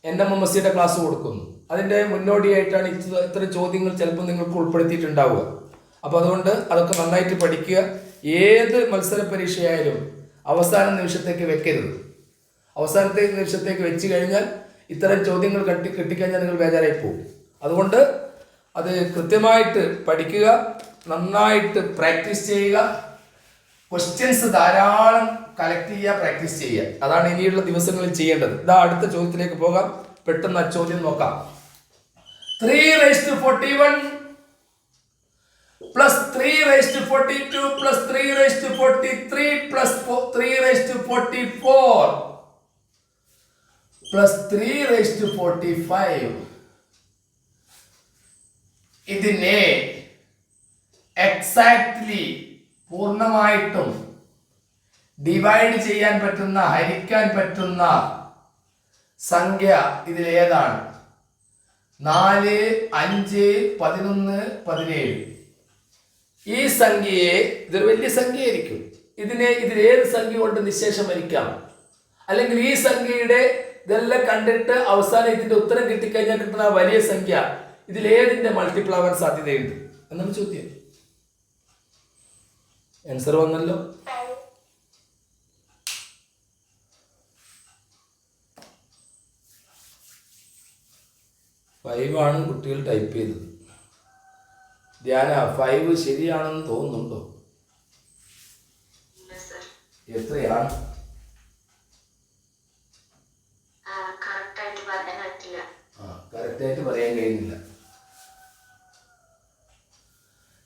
S1: NMMSയുടെ ക്ലാസ് കൊടുക്കുന്നു. അതിൻ്റെ മുന്നോടിയായിട്ടാണ് ഇത്തരം ചോദ്യങ്ങൾ ചിലപ്പോൾ നിങ്ങൾക്ക് ഉൾപ്പെടുത്തിയിട്ടുണ്ടാവുക. അപ്പോൾ അതുകൊണ്ട് അതൊക്കെ നന്നായിട്ട് പഠിക്കുക. ഏത് മത്സര പരീക്ഷയായാലും അവസാന നിമിഷത്തേക്ക് വെക്കരുത്. അവസാനത്തെ നിമിഷത്തേക്ക് വെച്ച് കഴിഞ്ഞാൽ ഇത്തരം ചോദ്യങ്ങൾ കിട്ടിക്കഴിഞ്ഞാൽ നിങ്ങൾ ബേജാറായി പോകും. അതുകൊണ്ട് അത് കൃത്യമായിട്ട് പഠിക്കുക, നന്നായിട്ട് പ്രാക്ടീസ് ചെയ്യുക, ക്വസ്റ്റ്യൻസ് ധാരാളം കളക്ട് ചെയ്യുക, പ്രാക്ടീസ് ചെയ്യുക. അതാണ് ഇനിയുള്ള ദിവസങ്ങളിൽ ചെയ്യേണ്ടത്. ഇതാ അടുത്ത ചോദ്യത്തിലേക്ക് പോകാം. പെട്ടെന്ന് ആ ചോദ്യം നോക്കാം. 3:41 plus 3:42 plus 3:43 plus 3:44 plus 3:45 ഇതിനെ എക്സാക്ട്ലി പൂർണ്ണമായിട്ടും ഡിവൈഡ് ചെയ്യാൻ പറ്റുന്ന, ഹരിക്കാൻ പറ്റുന്ന സംഖ്യ ഇതിലേതാണ്? 4, 5, 11, 17. ഈ സംഖ്യയെ, ഇതൊരു വലിയ സംഖ്യയായിരിക്കും, ഇതിലേത് സംഖ്യ കൊണ്ട് നിശേഷം ഹരിക്കാം? അല്ലെങ്കിൽ ഈ സംഖ്യയുടെ ഇതെല്ലാം കണ്ടിട്ട് അവസാനം ഇതിന്റെ ഉത്തരം കിട്ടിക്കഴിഞ്ഞാൽ കിട്ടുന്ന വലിയ സംഖ്യ ഇതിലേതിന്റെ മൾട്ടിപ്പിൾ ആവാൻ സാധ്യതയുണ്ട് എന്നാണ് ചോദ്യം. ആൻസർ വന്നല്ലോ. ഫൈവാണ് കുട്ടികൾ ടൈപ്പ് ചെയ്തത്. ധ്യാന 5 ശരിയാണെന്ന് തോന്നുന്നുണ്ടോ? എത്രയാണ്? കറക്റ്റായിട്ട് പറയാൻ കഴിയുന്നില്ല.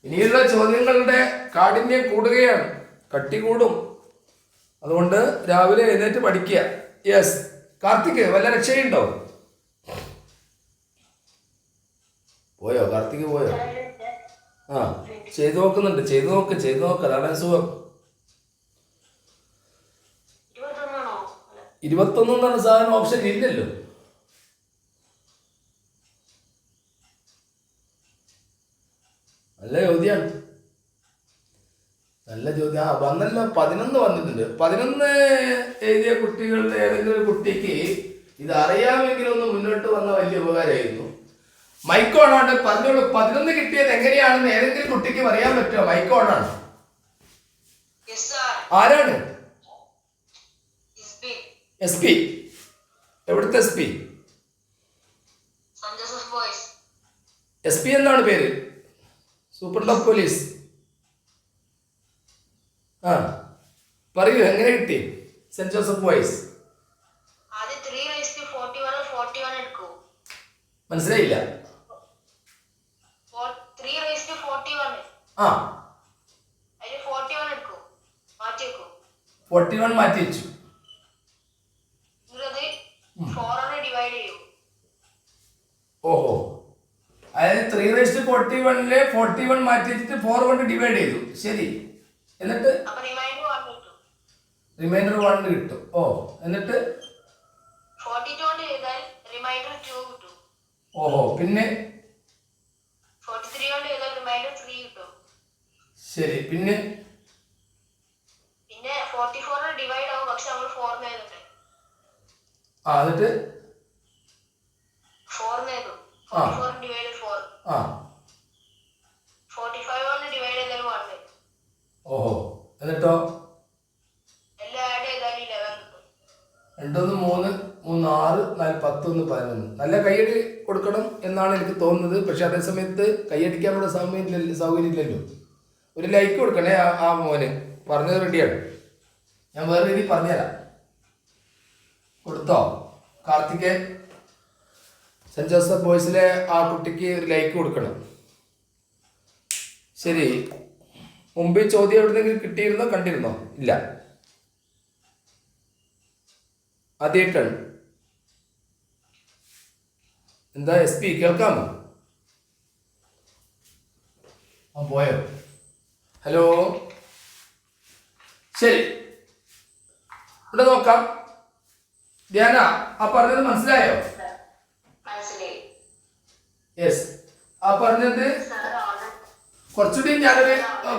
S1: ഇനിയുള്ള ചോദ്യങ്ങളുടെ കാഠിന്യം കൂടുകയാണ്, കട്ടി കൂടും. അതുകൊണ്ട് രാവിലെ എഴുന്നേറ്റ് പഠിക്കുക. യെസ് കാർത്തിക്, വല്ല രക്ഷയുണ്ടോ? പോയോ? കാർത്തിക് പോയോ? ആ, ചെയ്തു നോക്കുന്നുണ്ട്. ചെയ്തു നോക്ക്, അതാണ് സുഖം. 21 എന്നാണ് സാധനം, ഓപ്ഷൻ ഇല്ലല്ലോ. നല്ല ചോദ്യമാണ്, നല്ല ചോദ്യം. വന്നല്ലോ, 11 വന്നിട്ടുണ്ട്. 11 എഴുതിയ കുട്ടികളുടെ ഏതെങ്കിലും ഒരു കുട്ടിക്ക് ഇത് അറിയാമെങ്കിലും ഒന്ന് മുന്നോട്ട് വന്ന വലിയ ഉപകാരമായിരുന്നു. മൈക്ക് ഓണാണ്, പറഞ്ഞോളൂ. 11 കിട്ടിയത് എങ്ങനെയാണെന്ന് ഏതെങ്കിലും കുട്ടിക്ക് പറയാൻ പറ്റുമോ? മൈക്ക് ഓണാണ്. ആരാണ്? SP. എവിടുത്തെ SP? SP എന്നാണ് പേര്. Superintendent of police. ആ പറയൂ, എങ്ങനെ കിട്ടി സെന്റ് ജോസഫ് ബോയ്സ്? മനസ്സിലായില്ല. ആ 41 മാറ്റി വെച്ചു. ഓഹോ, അതായത് 3:41 41 മാറ്റി വെച്ചിട്ട് 4 കൊണ്ട് ഡിവൈഡ് ചെയ്തു. ശരി, എന്നിട്ട് റിമൈൻഡർ 1 കിട്ടും. ഓ, എന്നിട്ട് ഓഹോ, പിന്നെ ശരി, പിന്നെ
S2: 44 ഡിവൈഡ് ആവും, പക്ഷെ നമ്മൾ 4 എഴുതട്ടെ.
S1: ആ, എന്നിട്ട്
S2: 4 എഴുതും. 44 ഡിവൈഡ് 4.
S1: ആ
S2: 45 കൊണ്ട് ഡിവൈഡ് ചെയ്താൽ 1 വരും.
S1: ഓഹോ, എന്നിട്ടോ
S2: എല്ലാം ആഡ് ചെയ്താൽ 11 കിട്ടും.
S1: 2 1 3 3 6 4 10 1 11. നല്ല കൈയടി കൊടുക്കണം എന്നാണ് എനിക്ക് തോന്നുന്നത്. പക്ഷെ അതേ സമയത്ത് കൈയടിക്കാനുള്ള സൗകര്യമില്ലല്ലോ. ഒരു ലൈക്ക് കൊടുക്കണേ ആ മോന്. പറഞ്ഞത് റെഡിയാണ്. ഞാൻ വേറെ രീതി പറഞ്ഞുതരാം. കൊടുത്തോ കാർത്തിക്? സെന്റ് ജോസഫ് ബോയ്സിലെ ആ കുട്ടിക്ക് ഒരു ലൈക്ക് കൊടുക്കണം. ശരി, മുമ്പ് ഈ ചോദ്യം എവിടെന്നെങ്കിലും കിട്ടിയിരുന്നോ, കണ്ടിരുന്നോ? ഇല്ല, ആദ്യമായിട്ടാണ്. എന്താ SP കേൾക്കാമോ? പോയോ? ഹലോ, ശരി, ഇവിടെ നോക്കാം. ധ്യാന, ആ പറഞ്ഞത് മനസ്സിലായോ?
S2: മനസ്സിലായി.
S1: യെസ്, ആ പറഞ്ഞത്
S2: സാർ ഓൾറെഡി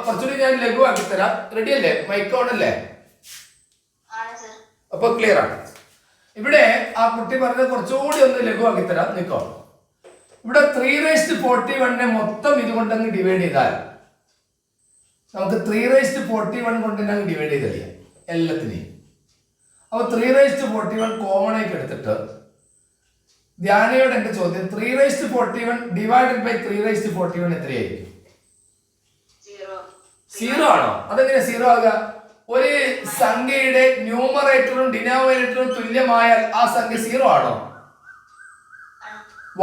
S1: കുറച്ചുകൂടി ഞാൻ ലഘുവാക്കി തരാം. റെഡി അല്ലേ? മൈക്ക് ഓൺ അല്ലേ?
S2: ആണ് സർ.
S1: അപ്പൊ ക്ലിയർ ആണ്. ഇവിടെ ആ കുട്ടി പറഞ്ഞത് കുറച്ചുകൂടി ഒന്ന് ലഘുവാക്കി തരാം. നിക്കോ, ഇവിടെ 341 മൊത്തം ഇതുകൊണ്ടങ്ങ് ഡിവൈഡ് ചെയ്താൽ നമുക്ക് 341 കൊണ്ട് അങ്ങ് ഡിവൈഡ് ചെയ്തല്ലേ എല്ലാത്തിനെയും. അപ്പൊ 341 കോമൺ ആയിട്ട് എടുത്തിട്ട് ധ്യാനയോട് എന്റെ ചോദ്യം, 341 ഡിവൈഡഡ് ബൈ 341 എത്രയായിരിക്കും? 0 ആണോ? അതെങ്ങനെ 0 ആകുക? ഒരു സംഖ്യയുടെ ന്യൂമറേറ്ററും ഡിനോമിനേറ്ററും തുല്യമായാൽ ആ സംഖ്യ 0 ആണോ?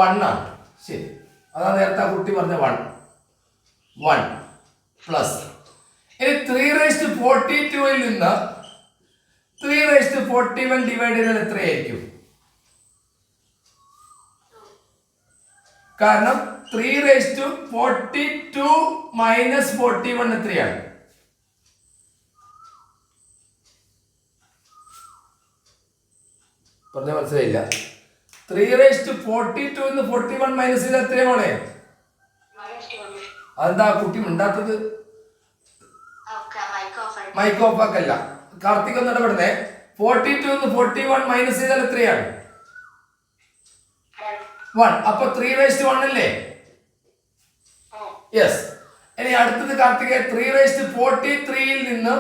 S1: 1 ആണ്. ശരി, അതാ നേരത്തെ ആ കുട്ടി പറഞ്ഞ 1 പ്ലസ്. ഇനി 342 നിന്ന് 341 ഡിവൈഡ് ചെയ്താൽ എത്രയായിരിക്കും? കാരണം 342 മൈനസ് 41 എത്രയാണ്? പറഞ്ഞ മനസ്സിലായില്ല. 342 നിന്ന് 41 മൈനസ് ചെയ്ത് എത്രയാണ്? അതെന്താ കുട്ടി ഉണ്ടാത്തത്? മൈക്ക് ഓഫ് ആക്കല്ല. കാർത്തിക് ഒന്ന് ഇടപെടുന്നേ. 42 നിന്ന് 41 മൈനസ് ചെയ്താൽ എത്രയാണ്? 1. അപ്പൊ 3:1 അല്ലേ? യെസ്. ഇനി അടുത്തത് കാർത്തിക, 3:43 നിന്ന്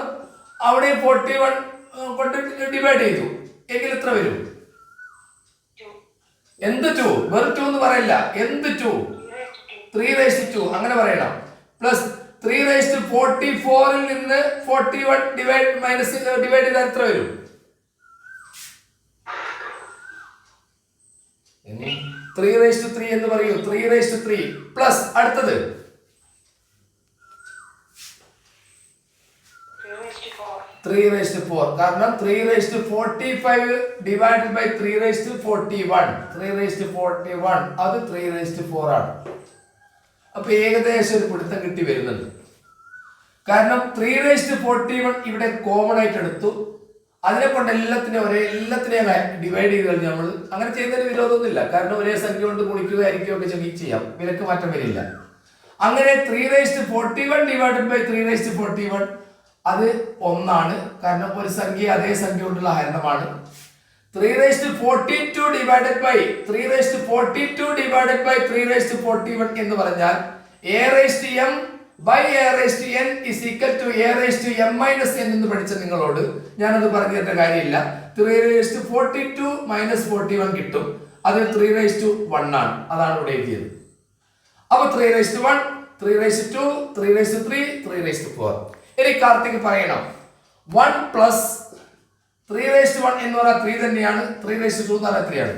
S1: അവിടെ 41 കൊണ്ട് ഡിവൈഡ് ചെയ്തു എങ്കിൽ എത്ര വരും? എന്ത് 2? വെറും 2 എന്ന് പറയില്ല. എന്ത് 2? 3:2 അങ്ങനെ പറയണം. പ്ലസ് 3:44 നിന്ന് 41 ഡിവൈഡ് ചെയ്താൽ എത്ര വരും? 3:3 എന്ന് പറയൂ. 3:3 പ്ലസ് അടുത്തത് 3:4. കാരണം 3:45 ഡിവൈഡഡ് ബൈ 3:41 അത് 3:4 ആണ്. അപ്പൊ ഏകദേശം ഒരു പിടുത്തം കിട്ടി വരുന്നുണ്ട്. കാരണം 3:41 ഇവിടെ കോമൺ ആയിട്ട് എടുത്തു. അതിനെ കൊണ്ട് എല്ലാത്തിനെയും ഡിവൈഡ് ചെയ്ത് കഴിഞ്ഞാൽ നമ്മൾ അങ്ങനെ ചെയ്യുന്നതിന് വിരോധമൊന്നുമില്ല. കാരണം ഒരേ സംഖ്യ കൊണ്ട് ഗുണിക്കുക ഹരിക്കുകയൊക്കെ ചെയ്യാം, വിലക്ക് മാറ്റം വരില്ല. അങ്ങനെ 3:41 ഡിവൈഡഡ് ബൈ 3:41 അത് 1 ആണ്. കാരണം ഒരു സംഖ്യ അതേ സംഖ്യ കൊണ്ടുള്ള ഹരണമാണ്. 3:42 ഡിവൈഡഡ് ബൈ 3:41 എന്ന് പറഞ്ഞാൽ a/m by a/n is equal to a/m minus n എന്ന് പഠിച്ച നിങ്ങളോട് ഞാനത് പറഞ്ഞു തരേണ്ട കാര്യമില്ല. 3:42 മൈനസ് 41 കിട്ടും. അത് 3:1 ആണ്. അതാണ് ഇവിടെ എഴുതിയത്. അപ്പൊ 3:1, 3:2, 3:3, 3:4. ഇനി കാർത്തിക് പറയണം 1 പ്ലസ് 3:1 എന്ന് പറഞ്ഞാൽ 3 തന്നെയാണ്. 3:2 എന്ന് പറഞ്ഞാൽ എത്രയാണ്?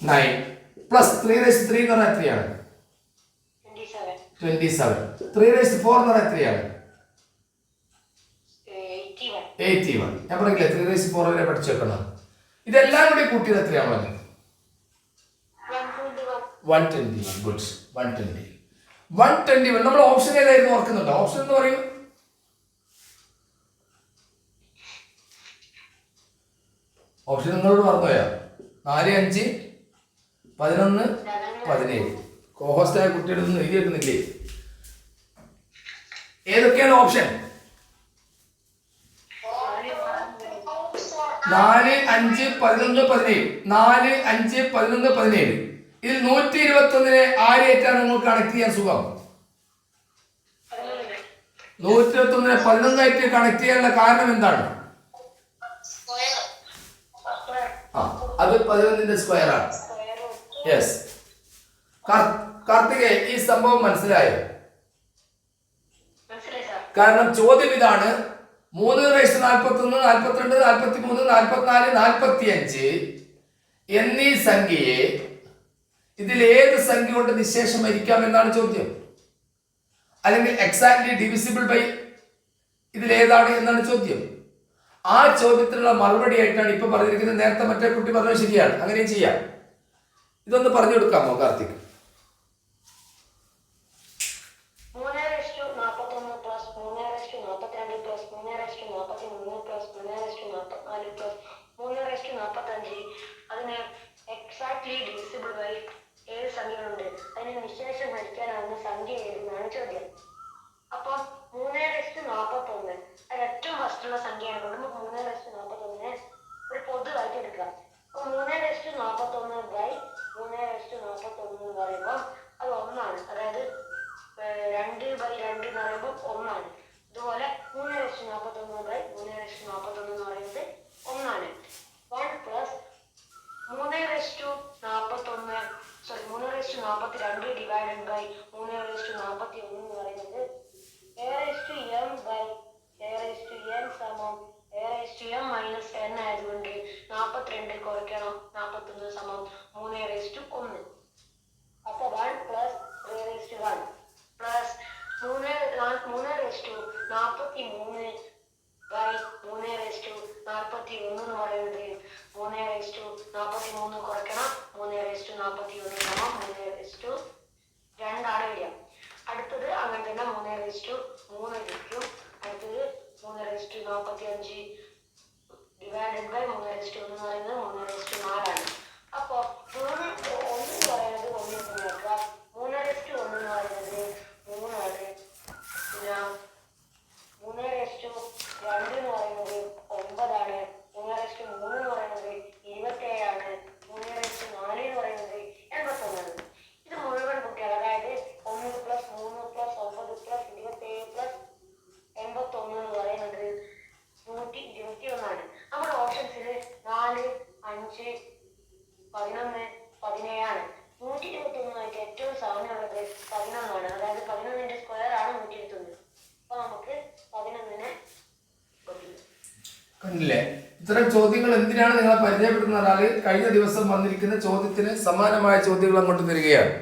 S1: 9 പ്ലസ് 3:3 എന്ന് പറഞ്ഞാൽ എത്രയാണ്? 27. 3:4 എന്ന് പറഞ്ഞാൽ എത്രയാണ്? 81. ഞാൻ പറഞ്ഞില്ലേ 3:4 വരെ പഠിച്ചു വെക്കണം. ഇതെല്ലാം കൂടി കൂട്ടിയത് എത്രയാണ്? 121. ഗുഡ്. 121. നമ്മൾ ഓപ്ഷൻ ഏതായിരുന്നു ഓർക്കുന്നുണ്ടോ? ഓപ്ഷൻ എന്ന് പറയൂ. ഓപ്ഷൻ നിങ്ങളോട് പറഞ്ഞോയാ? 4, 5, 11, 17. കോഹോസ്റ്റായ കുട്ടിയുടെ ഒന്നും എഴുതി വെക്കുന്നില്ലേ? ഏതൊക്കെയാണ് ഓപ്ഷൻ? 4, 5, 11, 17. 4, 5, 11, 17. ഇതിൽ 121 ആരെയായിട്ടാണ് നിങ്ങൾ കണക്ട് ചെയ്യാൻ സുഖം? 121 11 കണക്ട് ചെയ്യാനുള്ള കാരണം എന്താണ്? അത് 11ന്റെ സ്ക്വയർ ആണ്. യെസ്. കാർത്തികേ, ഈ സംഭവം മനസ്സിലായോ? കാരണം ചോദ്യം ഇതാണ്: 3:41, 42, 43, 44, 45 എന്നീ സംഖ്യയെ ഇതിൽ ഏത് സംഖ്യ കൊണ്ട് നിശേഷം ഹരിക്കാം എന്നാണ് ചോദ്യം. അല്ലെങ്കിൽ എക്സാക്ട്ലി ഡിവിസിബിൾ ബൈ ഇതിലേതാണ് എന്നാണ് ചോദ്യം. ആ ചോദ്യത്തിനുള്ള മറുപടി ആയിട്ടാണ് ഇപ്പൊ പറഞ്ഞിരിക്കുന്നത്. നേരത്തെ മറ്റേ കുട്ടി പറഞ്ഞത് ശരിയാണ്, അങ്ങനെയും ചെയ്യാം. ഇതൊന്ന് പറഞ്ഞു കൊടുക്കാമോ Karthik?
S2: 3:41 plus 3:42 plus 3:43 plus 3:44 plus 3:45 അതിന് എക്സാക്ട്ലി ഡിവിസിബിൾ ബൈ 7 സംഖ്യകളുണ്ട്. അതിന് നിശേഷം ഹരിക്കാനാവുന്ന സംഖ്യ ഏതെന്നാണ് ചോദ്യം. അപ്പൊ 3:41 അത് ഏറ്റവും ഫസ്റ്റുള്ള സംഖ്യയാണ്. നമുക്ക് 3:41 ഒരു പൊതുവായിട്ട് എടുക്കാം. അപ്പൊ 3:41 ബൈ 3:41 എന്ന് പറയുമ്പോൾ അത് 1 ആണ്. അതായത് 2 ബൈ 2 എന്ന് പറയുമ്പോൾ 1 ആണ്. ഇതുപോലെ 3:41 ബൈ 3:41 എന്ന് പറയുന്നത് 1 ആണ്. 1 പ്ലസ് 3:42 ഡിവൈഡഡ് ബൈ 3:41 എന്ന് പറയുന്നത് am ബൈ am സമം am മൈനസ് n ആയതുകൊണ്ട് 42 കുറയ്ക്കണം. 41 സമം 3:1. അപ്പൊ 1 പ്ലസ് 3:1 പ്ലസ് 3:43 ബൈ 3:41 എന്ന് പറയുന്നത് 3:43 കുറയ്ക്കണം. 3:41 സമം 3:2 ആണ് വരിക. അടുത്തത് അങ്ങനെ തന്നെ 3:3 ലഭിക്കും. അടുത്തത് 3:45 ഡിവൈഡഡ് ബൈ 3:1 എന്ന് പറയുന്നത് 3:4 ആണ്. അപ്പൊ 1 എന്ന് പറയുന്നത് 1 നോക്കുക. 3:1 എന്ന് പറയുന്നത് 3 ആണ്. പിന്നെ 3:2 എന്ന് പറയുന്നത് 9 ആണ്. 3:3 എന്ന് പറയുന്നത് 27 ആണ്. 3:4 എന്ന് പറയുന്നത് 81 ആണ്. ഇത് മുഴുവൻ കുട്ടികൾ, അതായത് 1 പ്ലസ് 3 പ്ലസ് 9 പ്ലസ് 27 പ്ലസ് 81 എന്ന് പറയുന്നത് 121 ആണ്. നമ്മുടെ ഓപ്ഷൻസിൽ 4, 5, 11, 17 ആണ്. 121 ഏറ്റവും സാമ്യമുള്ളത് 11 ആണ്. അതായത് 11ന്റെ സ്ക്വയർ ആണ് 121. അപ്പൊ നമുക്ക് 11നെ
S1: കണ്ടില്ലേ? ഇത്തരം ചോദ്യങ്ങൾ എന്തിനാണ് നിങ്ങളെ പരിചയപ്പെടുത്തുന്നത്? കഴിഞ്ഞ ദിവസം വന്നിരിക്കുന്ന ചോദ്യത്തിന് സമാനമായ ചോദ്യങ്ങൾ അങ്ങോട്ട് തരികയാണ്.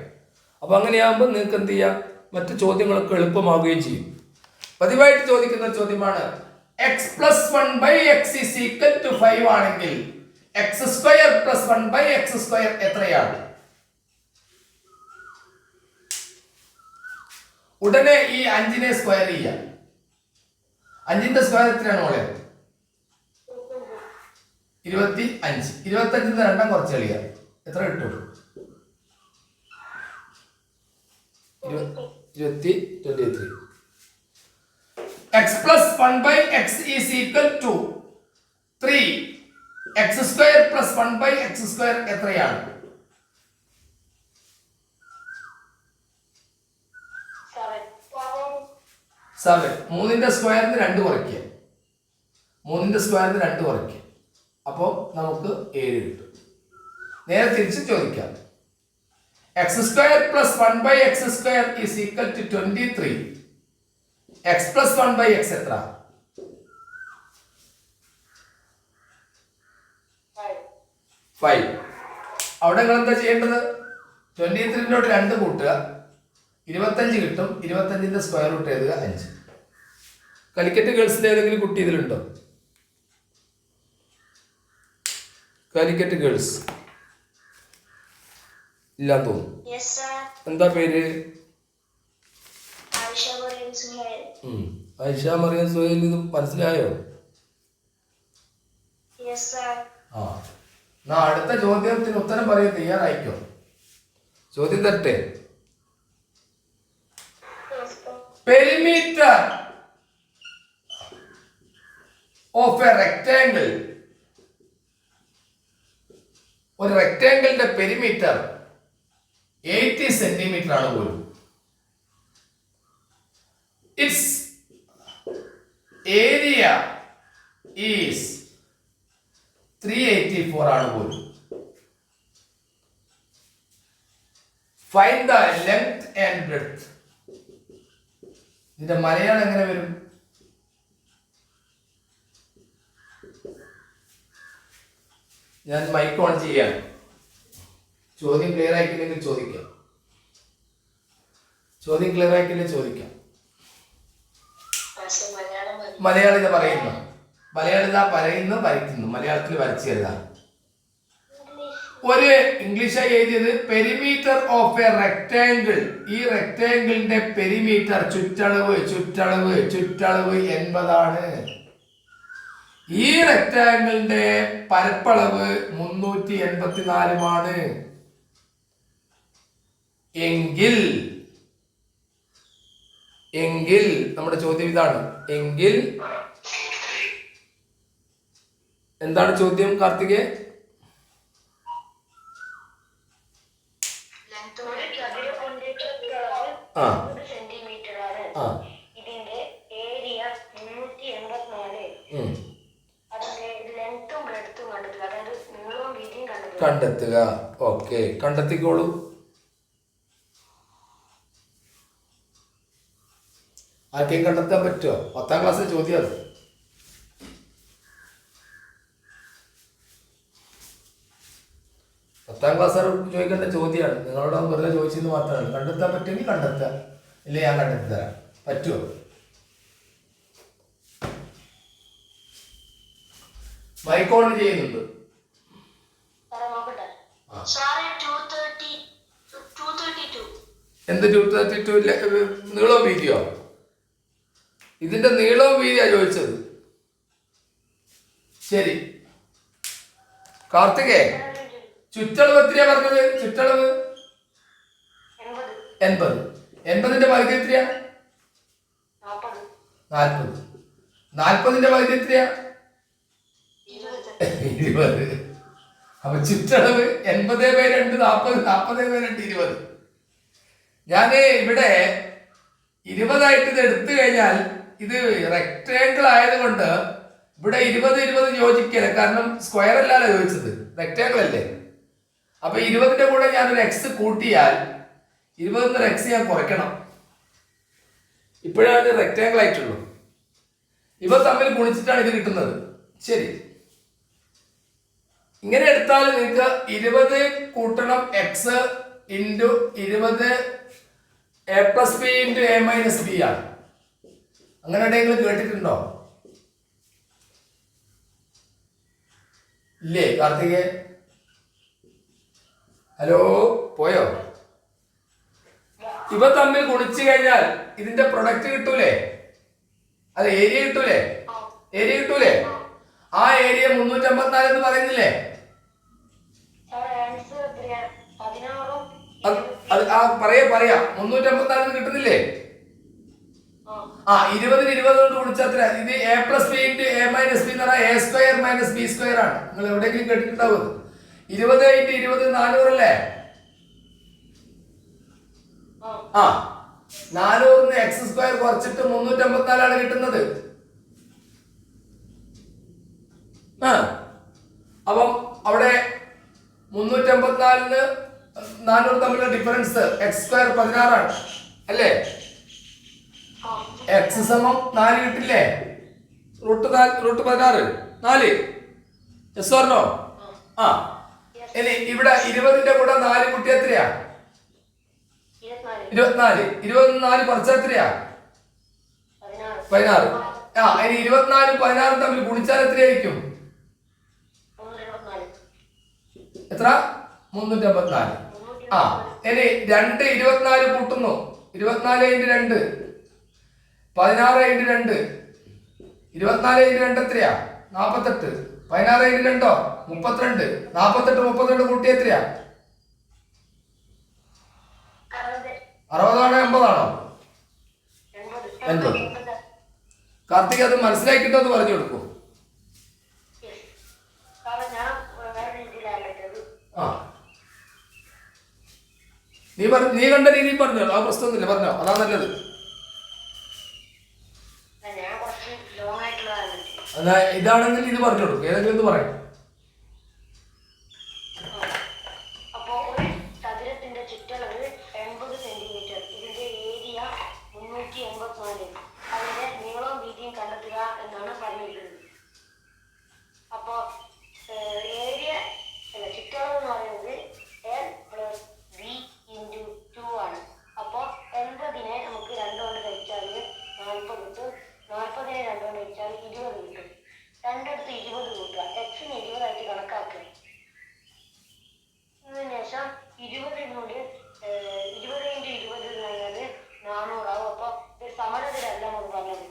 S1: അപ്പൊ അങ്ങനെയാകുമ്പോൾ നിങ്ങൾക്ക് എന്ത് ചെയ്യാം, മറ്റു ചോദ്യങ്ങളൊക്കെ എളുപ്പമാവുകയും ചെയ്യും. പതിവായിട്ട് ചോദിക്കുന്ന ചോദ്യമാണ് X plus 1 by X is equal to 5 ആണെങ്കിൽ X square plus 1 by X square എത്രയാണ്? ഉടനെ ഈ 5നെ സ്ക്വയർ ചെയ്യാം. 5ന്റെ സ്ക്വയർ എത്രയാണ് മോളെ? 25. 25 രണ്ടാം കുറച്ച് കളിയാ. എത്ര കിട്ടും? 23. X plus 1 by X is equal to 3. X square plus 1 by X square എത്രയാണ്? 7. 3ന്റെ സ്ക്വയറിന് 2 കുറയ്ക്കുക. 3ന്റെ സ്ക്വയറിന് 2 കുറയ്ക്കുക. അപ്പോൾ നമുക്ക് 7 കിട്ടും. നേരെ തിരിച്ച് ചോദിക്കാം. X square plus 1 by X square is equal to 23. X plus 1 by X എത്ര? 5. അവിടെ നിങ്ങൾ എന്താ ചെയ്യേണ്ടത്? 23നോട് 2 കൂട്ടുക, 25 കിട്ടും. 25ന്റെ സ്ക്വയർ റൂട്ട് എഴുതുക 5. കാലിക്കറ്റ് ഗേൾസിന്റെ ഏതെങ്കിലും കുട്ടി ഇതിലുണ്ടോ? കാലിക്കറ്റ് ഗേൾസ് ഇല്ലാന്ന് തോന്നുന്നു. എന്താ പേര്? ആയിഷ മറിയം സുഹൈൽ. ഇത് മനസ്സിലായോ? ആ, എന്നാ അടുത്ത ചോദ്യത്തിന് ഉത്തരം പറയാൻ തയ്യാറായിക്കോ. ചോദ്യം തരട്ടെ. Perimeter of A rectangle. ഒരു റെക്ടാംഗിളിന്റെ പെരിമീറ്റർ 80 സെന്റിമീറ്റർ ആണ് പോലും. ഇറ്റ്സ് ഏരിയ ഈസ് 384 ആണ് പോലും. Find the length and breadth. ഇതിന്റെ മലയാളം എങ്ങനെ വരും? ഞാൻ മൈക്ക് ഓൺ ചെയ്യാം. ചോദ്യം ക്ലിയർ ആയിക്കില്ലെങ്കിൽ ചോദിക്കാം. ചോദ്യം ക്ലിയർ ആയിക്കില്ലെങ്കിൽ ചോദിക്കാം. മലയാളിത പറയുന്നു, മലയാളിത പറയുന്നു, വരയ്ക്കുന്നു. മലയാളത്തിൽ വരച്ച് എഴുതാം. ഒരു ഇംഗ്ലീഷായി എഴുതിയത് പെരിമീറ്റർ ഓഫ് എ റെക്ടാങ്കിൾ. ഈ റെക്ടാങ്കിളിന്റെ പെരിമീറ്റർ ചുറ്റളവ് ചുറ്റളവ് ചുറ്റളവ് 80 ആണ്. ഈ റെക്ടാങ്കിളിന്റെ പരപ്പളവ് 384 എങ്കിൽ എങ്കിൽ നമ്മുടെ ചോദ്യം ഇതാണ്. എങ്കിൽ എന്താണ് ചോദ്യം കാർത്തികേ? ആ ആ
S2: ഇതിന്റെ ഏരിയ 384. അതിന്റെ ലെങ്ത്തും ബ്രെഡ്ത്തും കണ്ടെത്തുക, അതായത് നീളവും വീതിയും
S1: കണ്ടെത്തുക. ഓക്കെ, കണ്ടെത്തിക്കോളൂ. ആർക്കെയും കണ്ടെത്താൻ പറ്റുമോ? 10ാം ക്ലാസ്സിൽ ചോദ്യം അത്. പത്താം ക്ലാസ്സുകാർ ചോദിക്കേണ്ട ചോദ്യമാണ്. നിങ്ങളോട് വെറുതെ ചോദിച്ചെന്ന് മാത്രമാണ്. കണ്ടെത്താൻ പറ്റുമെങ്കിൽ കണ്ടെത്തുക, ഇല്ലേ ഞാൻ കണ്ടെത്തി തരാം. പറ്റുമോ? മൈക്ക് ഓൺ ചെയ്യുന്നുണ്ട്. എന്ത് 232 നീളവും വീതിയോ? ഇതിന്റെ നീളവും വീതിയാ ചോദിച്ചത്. ശരി കാർത്തികേ, ചുറ്റളവ് എത്രയാ പറഞ്ഞത്? ചുറ്റളവ് 80. 80ന്റെ പകുതി എത്രയാ? 40. 40ന്റെ പകുതി എത്രയാ? 20. അപ്പൊ ചുറ്റളവ് 80/2 40, 40/2 20. ഞാന് ഇവിടെ 20 ഇത് എടുത്തു കഴിഞ്ഞാൽ ഇത് റെക്ടാങ്കിൾ ആയതുകൊണ്ട് ഇവിടെ 20 യോജിക്കില്ല. കാരണം സ്ക്വയർ അല്ലല്ലോ ചോദിച്ചത്, റെക്ടാങ്കിൾ അല്ലേ. അപ്പൊ 20ന്റെ കൂടെ ഞാനൊരു എക്സ് കൂട്ടിയാൽ 20 എക്സ് ഞാൻ കുറയ്ക്കണം. ഇപ്പോഴാണ് റെക്ടാങ്കിൾ ആയിട്ടുള്ളൂ. ഇവ തമ്മിൽ ഗുണിച്ചിട്ടാണ് ഇത് കിട്ടുന്നത്. ശരി, ഇങ്ങനെ എടുത്താൽ നിങ്ങൾക്ക് 20 കൂട്ടണം X into 20 a + b into a - b ആണ്. അങ്ങനെ എവിടെയെങ്കിലും കേട്ടിട്ടുണ്ടോ? ഇല്ലേ കാർത്തികേ? ഹലോ, പോയോ? ഇവ തമ്മിൽ ഗുണിച്ചു കഴിഞ്ഞാൽ ഇതിന്റെ പ്രൊഡക്റ്റ് കിട്ടൂലേ? അല്ല, ഏരിയ കിട്ടൂലേ? ഏരിയ കിട്ടൂലേ? ആ ഏരിയ 354 എന്ന് പറയുന്നില്ലേ? പറയാ 354 കിട്ടുന്നില്ലേ? 20ന് 20 കൊണ്ട് ഗുണിച്ചാൽ ഇത് a + b into a - b എന്ന് പറഞ്ഞാൽ a² - b² ആണ്. നിങ്ങൾ എവിടെയെങ്കിലും കേട്ടിട്ടുണ്ടാവും. 20 × 20 400 അല്ലേ? 400ന് x² കുറച്ചിട്ട് 354 ആണ് കിട്ടുന്നത്. അപ്പം അവിടെ 354ന് 400 തമ്മിലുള്ള ഡിഫറൻസ് x² 16 ആണ് അല്ലേ? x = 4 കിട്ടില്ലേ? √16 4. Yes or no? ഇനി ഇവിടെ 20ന്റെ കൂടെ 4 കൂട്ടി എത്രയാ? 24. 20 4 കുറച്ചാൽ എത്രയാ? 16. ഇനി 24 16 തമ്മിൽ ഗുണിച്ചാൽ എത്രയായിരിക്കും? എത്ര? 354. ഇനി 2 24 കൂട്ടുന്നു. 24 × 2 16 × 2. 24 × 2 എത്രയാ? 48. 16 × 2 32. 48 32 കൂട്ടി എത്രയാ? 60 ആണോ 80 ആണോ? 80. കാർത്തിക് അത് മനസ്സിലാക്കിട്ടോ എന്ന് പറഞ്ഞു കൊടുക്കൂ. നീ കണ്ട രീതിയിൽ പറഞ്ഞോ, ആ പ്രശ്നമൊന്നുമില്ല, പറഞ്ഞോ, അതാ നല്ലത്. എന്നാ ഇതാണെങ്കിൽ ഇത് പറഞ്ഞു കൊടുക്കും, ഏതെങ്കിലും ഒന്ന് പറയാം.
S2: 20 കിട്ടും. രണ്ടിടത്ത് 20 കൂട്ടുക. എക്സിന് 20 കണക്കാക്കുക. അതിനുശേഷം 20 20 × 20 എന്ന് പറഞ്ഞാൽ 400 ആവും. അപ്പൊ ഇത് സമരത്തിലല്ല നമ്മൾ പറഞ്ഞത്.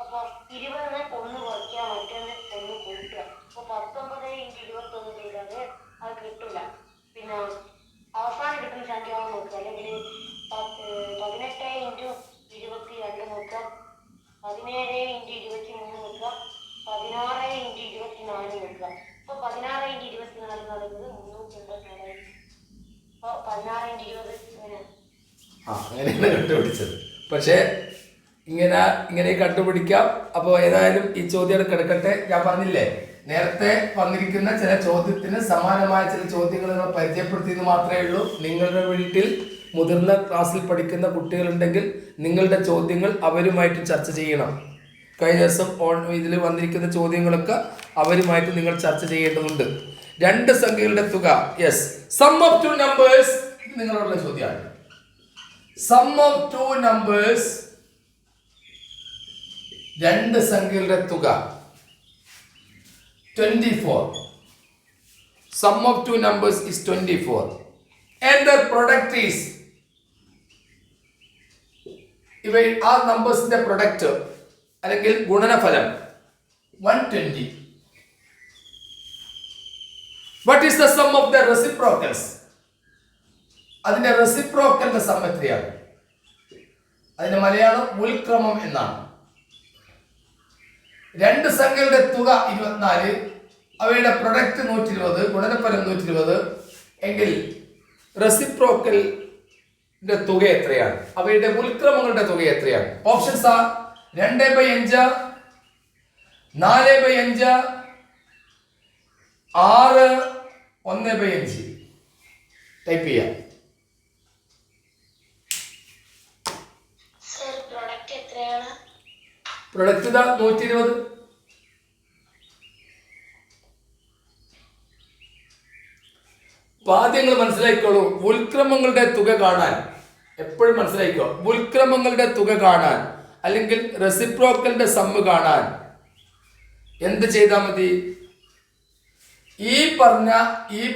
S2: അപ്പൊ 20 ഒന്ന് കുറയ്ക്കുക, മറ്റൊന്ന് ഒന്ന് കൂട്ടുക. അപ്പൊ 19 × 21 ചെയ്താൽ അത് കിട്ടില്ല. പിന്നെ അവസാനം കിട്ടുന്ന സംഖ്യ നോക്കുക. അല്ലെങ്കിൽ 18 × 22 നോക്കുക, 17 × 23 നോക്കുക, 16 × 24 നോക്കുക. അപ്പൊ 16 × 24 എന്ന് പറയുന്നത് 384. അപ്പൊ 16 × 20
S1: അങ്ങനെയാണ് കണ്ടുപിടിച്ചത്. പക്ഷേ ഇങ്ങനെ കണ്ടുപിടിക്കാം. അപ്പോൾ ഏതായാലും ഈ ചോദ്യം കിടക്കട്ടെ. ഞാൻ പറഞ്ഞില്ലേ, നേരത്തെ വന്നിരിക്കുന്ന ചില ചോദ്യത്തിന് സമാനമായ ചില ചോദ്യങ്ങൾ നിങ്ങൾ പരിചയപ്പെടുത്തിയെന്ന് മാത്രമേ ഉള്ളൂ. നിങ്ങളുടെ വീട്ടിൽ മുതിർന്ന ക്ലാസ്സിൽ പഠിക്കുന്ന കുട്ടികളുണ്ടെങ്കിൽ നിങ്ങളുടെ ചോദ്യങ്ങൾ അവരുമായിട്ട് ചർച്ച ചെയ്യണം. കഴിഞ്ഞ ദിവസം ഇതിൽ വന്നിരിക്കുന്ന ചോദ്യങ്ങളൊക്കെ അവരുമായിട്ട് നിങ്ങൾ ചർച്ച ചെയ്യേണ്ടതുണ്ട്. 2 സംഖ്യകളുടെ തുക. Yes, sum of 2 numbers. നിങ്ങളുള്ള ചോദ്യമാണ്. സം ഓഫ് 2 നമ്പേഴ്സ്, 2 സംഖ്യകളുടെ തുക 24. Sum of 2 numbers is 24 and the product is, ഇവ ആ നമ്പേഴ്സിന്റെ പ്രൊഡക്റ്റ് അല്ലെങ്കിൽ ഗുണനഫലം 120. What is the sum of the reciprocals? അതിന്റെ റെസിപ്രോക്കലിന്റെ സം എത്രയാണ്? അതിന്റെ മലയാളം ഉൽക്രമം എന്നാണ്. 2 സംഖ്യകളുടെ തുക 24, അവയുടെ പ്രൊഡക്റ്റ് 120, ഗുണനഫലം 120 എങ്കിൽ റെസിപ്രോക്കലിന്റെ തുക എത്രയാണ്? അവയുടെ ഉൽക്രമങ്ങളുടെ തുക എത്രയാണ്? Options are 2/5, 4/5, 6, 1/5. ടൈപ്പ് ചെയ്യാം. പ്രൊഡക്റ്റ് 120. ആദ്യങ്ങൾ മനസ്സിലാക്കിക്കോളൂ. ഉൽക്രമങ്ങളുടെ തുക കാണാൻ എപ്പോഴും മനസ്സിലാക്കിക്കോ. ഉൽക്രമങ്ങളുടെ തുക കാണാൻ അല്ലെങ്കിൽ റെസിപ്രോക്കലിന്റെ സമ്മ് കാണാൻ എന്ത് ചെയ്താൽ മതി? ഈ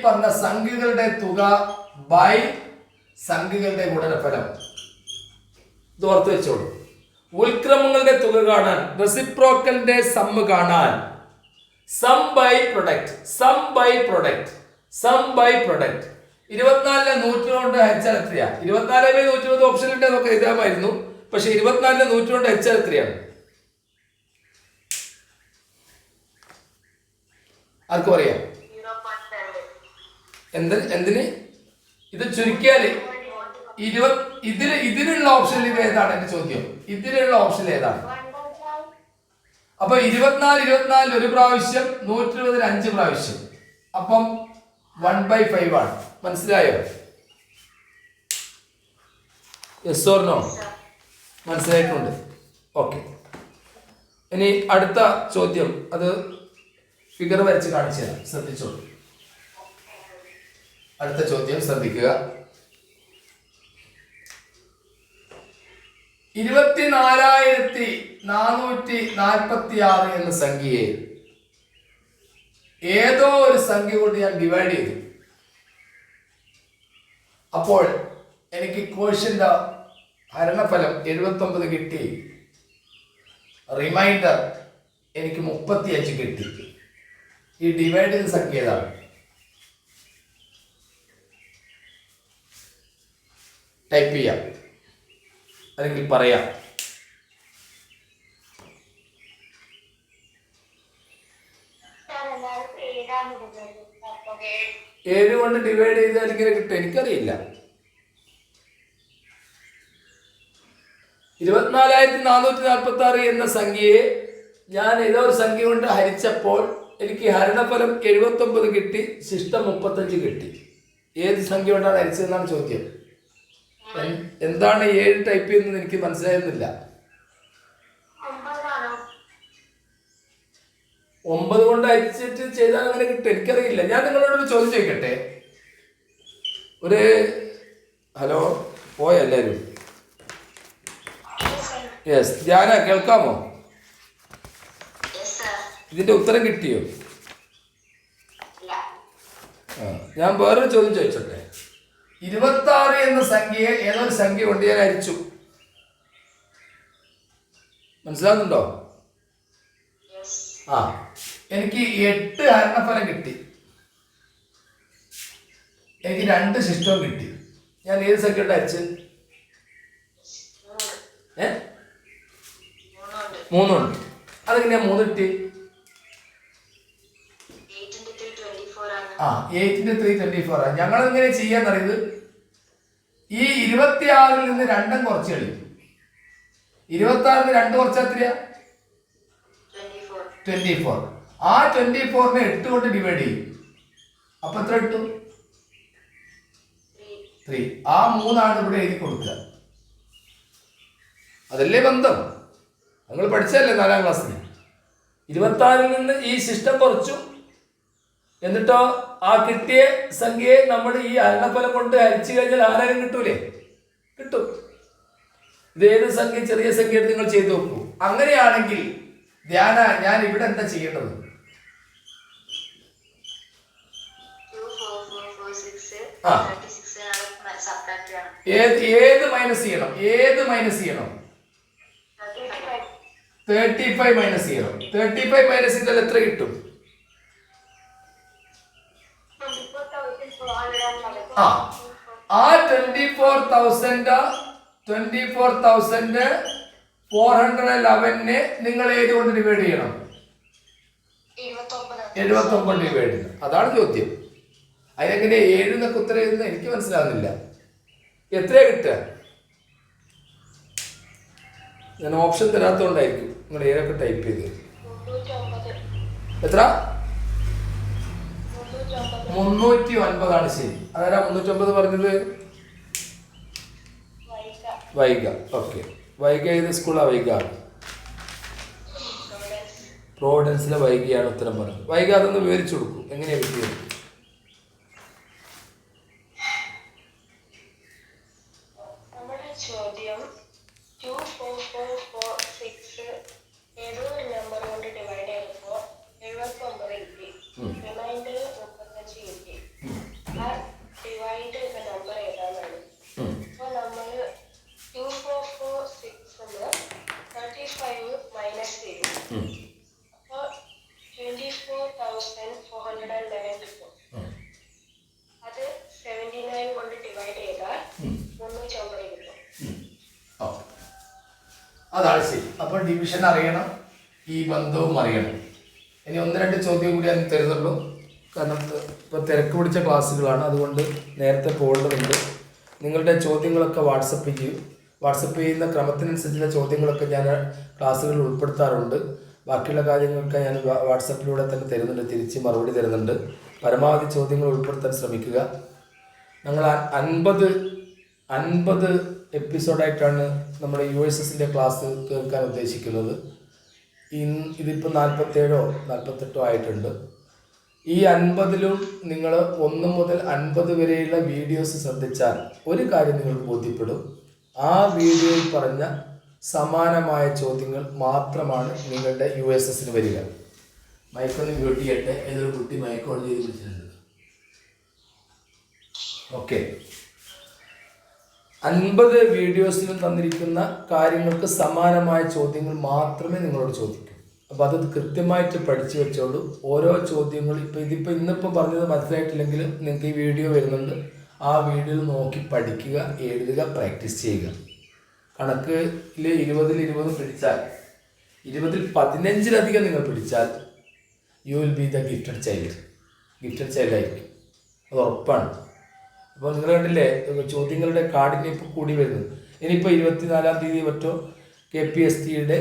S1: പറഞ്ഞ സംഖ്യകളുടെ തുക ബൈ സംഖ്യകളുടെ ഗുണനഫലം. ഇത് ഓർത്ത് വെച്ചോളൂ. ഉൽക്രമങ്ങളുടെ തുക കാണാൻ, റെസിപ്രോക്കലിന്റെ സമ്മ് കാണാൻ സം ബൈ പ്രൊഡക്റ്റ്. 24 100 കൊണ്ട് ഹരിച്ചാൽ എത്രയാ? 24/120 ഓപ്ഷൻ ഉണ്ട്, നമുക്ക് എഴുതാമായിരുന്നു. പക്ഷെ 24 100 കൊണ്ട് ഹരിച്ചാൽ എത്രയാണ്? ആർക്കും അറിയാം? എന്തിന് ഇത് ചുരുക്കിയാല് ഇതിനുള്ള ഓപ്ഷനിൽ ഇത് ഏതാണ്? എന്റെ ചോദ്യം, ഇതിലുള്ള ഓപ്ഷൻ ഏതാണ്? അപ്പൊ 24 ഒരു പ്രാവശ്യം, 120 5 പ്രാവശ്യം. അപ്പം 1/5 ആണ്. മനസ്സിലായോ? Yes or no? മനസ്സിലായിട്ടുണ്ട്. ഓക്കെ. ഇനി അടുത്ത ചോദ്യം, അത് ഫിഗർ വരച്ച് കാണിച്ചു തരാം. ശ്രദ്ധിച്ചോളൂ. അടുത്ത ചോദ്യം ശ്രദ്ധിക്കുക. 24,446 എന്ന സംഖ്യയെ ഏതോ ഒരു സംഖ്യ കൊണ്ട് ഞാൻ ഡിവൈഡ് ചെയ്തു. അപ്പോൾ എനിക്ക് കോഷ്യന്റ് ഹരണഫലം 79 കിട്ടി. റിമൈൻഡർ എനിക്ക് 35 കിട്ടി. ഈ ഡിവൈഡ് ചെയ്ത സംഖ്യ ഏതാണ്? ടൈപ്പ് ചെയ്യാം അല്ലെങ്കിൽ പറയാം. ഏഴ് കൊണ്ട് ഡിവൈഡ് ചെയ്താൽ ഇങ്ങനെ കിട്ടും, എനിക്കറിയില്ല. 24,446 എന്ന സംഖ്യയെ ഞാൻ ഏതോ ഒരു സംഖ്യ കൊണ്ട് ഹരിച്ചപ്പോൾ എനിക്ക് ഹരണഫലം 79 കിട്ടി, ശിഷ്ടം 35 കിട്ടി. ഏത് സംഖ്യ കൊണ്ടാണ് ഹരിച്ചതെന്നാണ് ചോദ്യം. എന്താണ് 7 ടൈപ്പ് ചെയ്യുന്നത് എനിക്ക് മനസ്സിലായിരുന്നില്ല. 9 കൊണ്ട് ഹരിച്ചിട്ട് ചെയ്താൽ അങ്ങനെ കിട്ടും, എനിക്കറിയില്ല. ഞാൻ നിങ്ങളോടൊരു ചോദ്യം ചോദിക്കട്ടെ. ഹലോ, പോയ എല്ലാവരും? യെസ്, ധ്യാന കേൾക്കാമോ? ഇതിന്റെ ഉത്തരം കിട്ടിയോ?
S2: ഇല്ല.
S1: ഞാൻ വേറൊരു ചോദ്യം ചോദിച്ചോട്ടെ. 26 എന്ന സംഖ്യയെ ഏതൊരു സംഖ്യ കൊണ്ട് ഞാൻ ഹരിച്ചു? മനസ്സിലാകുന്നുണ്ടോ? എനിക്ക് 8 ഹരണഫലം കിട്ടി, എനിക്ക് 2 ശിഷ്ടവും കിട്ടി. ഞാൻ ഏത് സംഖ്യ കൊണ്ട് ഹരിച്ച്? 3 ഉണ്ട്. അതെങ്ങനെയാ 3 കിട്ടി? 8 × 3 24 ആണ്. ഞങ്ങൾ എങ്ങനെ ചെയ്യാന്നറിയത്, ഈ 26-ൽ നിന്ന് 2 കുറച്ച് കളിക്കും. 26-ന് 2 കുറച്ചാൽ എത്രയാ? 24. ആ 24-നെ 8 കൊണ്ട് ഡിവൈഡ് ചെയ്യും. അപ്പൊ എത്ര കിട്ടും? 3. ആ 3 ഇവിടെ എഴുതി കൊടുക്കുക. അതല്ലേ ബന്ധം? നിങ്ങൾ പഠിച്ചല്ലേ 4ാം ക്ലാസ്സിൽ. 26-ൽ നിന്ന് ഈ ശിഷ്ടം കുറച്ചു, എന്നിട്ടോ ആ കിട്ടിയ സംഖ്യയെ നമ്മൾ ഈ ഹരണഫലം കൊണ്ട് ഹരിച്ചു കഴിഞ്ഞാൽ ആരാരും കിട്ടൂലേ? കിട്ടും. ഇത് ഏത് സംഖ്യ, ചെറിയ സംഖ്യ എടുത്ത് നിങ്ങൾ ചെയ്തു നോക്കൂ. അങ്ങനെയാണെങ്കിൽ ധ്യാന, ഞാൻ ഇവിടെ എന്താ ചെയ്യേണ്ടത്? ഏത് മൈനസ് ചെയ്യണം? 35 മൈനസ് ചെയ്യണം. 35 മൈനസ് ചെയ്താൽ എത്ര കിട്ടും? ആ 24,411-നെ നിങ്ങൾ ഏത് കൊണ്ട് ഡിവൈഡ് ചെയ്യണം? 79 ഡിവൈഡ് ചെയ്യണം. അതാണ് ചോദ്യം. അതിനെങ്ങനെ 7 എന്നൊക്കെ ഉത്തരം എഴുതുന്നത് എനിക്ക് മനസ്സിലാകുന്നില്ല. എത്രയാ കിട്ടുക? ഞാൻ ഓപ്ഷൻ തരാത്തതുകൊണ്ടായിരിക്കും നിങ്ങൾ ഏതൊക്കെ ടൈപ്പ് ചെയ്ത്. എത്ര? 309 ശരി. അതാരാ 309 പറഞ്ഞത്? വൈഗ. ഓക്കെ, വൈഗ ഏത് സ്കൂളാ? വൈഗ പ്രോവിഡൻസിലെ വൈഗയാണ് ഉത്തരം പറഞ്ഞത്. വൈഗ അതൊന്ന് വിവരിച്ചു കൊടുക്കും, എങ്ങനെയാ കിട്ടിയത്?
S3: ചോദ്യം 24446 ഏതോ ഒരു നമ്പർ കൊണ്ട് ഡിവൈഡ് ചെയ്തപ്പോൾ 79 കിട്ടി, റിമൈൻഡർ 35 കിട്ടി. ആ ഡിവൈഡ് ചെയ്ത നമ്പർ ഏതാണെന്ന്. അപ്പോൾ നമ്മൾ 24446 35 മൈനസ് ചെയ്തു. അപ്പോൾ 24,411 കിട്ടും. അത് 79 കൊണ്ട് ഡിവൈഡ് ചെയ്താൽ 309 കിട്ടും.
S1: അതാണ് ശരി. അപ്പോൾ ഡിവിഷൻ അറിയണം, ഈ ബന്ധവും അറിയണം. ഇനി 1-2 ചോദ്യം കൂടി ഞാൻ തരുന്നുള്ളൂ, കാരണം ഇപ്പോൾ തിരക്ക് പിടിച്ച ക്ലാസ്സുകളാണ്, അതുകൊണ്ട് നേരത്തെ പോകേണ്ടതുണ്ട്. നിങ്ങളുടെ ചോദ്യങ്ങളൊക്കെ വാട്സപ്പ് ചെയ്യും. വാട്സപ്പ് ചെയ്യുന്ന ക്രമത്തിനനുസരിച്ചുള്ള ചോദ്യങ്ങളൊക്കെ ഞാൻ ക്ലാസ്സുകളിൽ ഉൾപ്പെടുത്താറുണ്ട്. ബാക്കിയുള്ള കാര്യങ്ങളൊക്കെ ഞാൻ വാട്സപ്പിലൂടെ തന്നെ തരുന്നുണ്ട്, തിരിച്ച് മറുപടി തരുന്നുണ്ട്. പരമാവധി ചോദ്യങ്ങൾ ഉൾപ്പെടുത്താൻ ശ്രമിക്കുക. ഞങ്ങൾ 50 എപ്പിസോഡായിട്ടാണ് നമ്മുടെ USSൻ്റെ ക്ലാസ് കേൾക്കാൻ ഉദ്ദേശിക്കുന്നത്. ഇതിപ്പോൾ 47 48 ആയിട്ടുണ്ട്. ഈ 50-ലും നിങ്ങൾ 1 മുതൽ 50 വരെയുള്ള വീഡിയോസ് ശ്രദ്ധിച്ചാൽ ഒരു കാര്യം നിങ്ങൾക്ക് ബോധ്യപ്പെടും. ആ വീഡിയോയിൽ പറഞ്ഞ സമാനമായ ചോദ്യങ്ങൾ മാത്രമാണ് നിങ്ങളുടെ USSന് വരിക. മൈക്കൊന്ന് മ്യൂട്ട് ചെയ്യട്ടെ. ഏതൊരു കുട്ടി മൈക്ക് ഓൺ ചെയ്ത് വിളിച്ചിട്ടുണ്ട്. ഓക്കെ, 50 വീഡിയോസിലും തന്നിരിക്കുന്ന കാര്യങ്ങൾക്ക് സമാനമായ ചോദ്യങ്ങൾ മാത്രമേ നിങ്ങളോട് ചോദിക്കൂ. അപ്പോൾ അത് കൃത്യമായിട്ട് പഠിച്ചു വെച്ചോളൂ. ഓരോ ചോദ്യങ്ങളും ഇന്നിപ്പം പറഞ്ഞത് മനസ്സിലായിട്ടില്ലെങ്കിൽ നിങ്ങൾക്ക് ഈ വീഡിയോ വരുന്നുണ്ട്, ആ വീഡിയോ നോക്കി പഠിക്കുക, എഴുതുക, പ്രാക്ടീസ് ചെയ്യുക. കണക്കിൽ 20-ൽ 20 പിടിച്ചാൽ, 20-ൽ 15-ലധികം നിങ്ങൾ പിടിച്ചാൽ you will be the gifted child ആയിരിക്കും. അത് ഉറപ്പാണ്. അപ്പോൾ നിങ്ങൾ കണ്ടില്ലേ ചോദ്യങ്ങളുടെ കാഠിന്യം ഇപ്പോൾ കൂടി വരുന്നത്. ഇനിയിപ്പോൾ 24-ാം തീയതി മറ്റോ KPSTയുടെ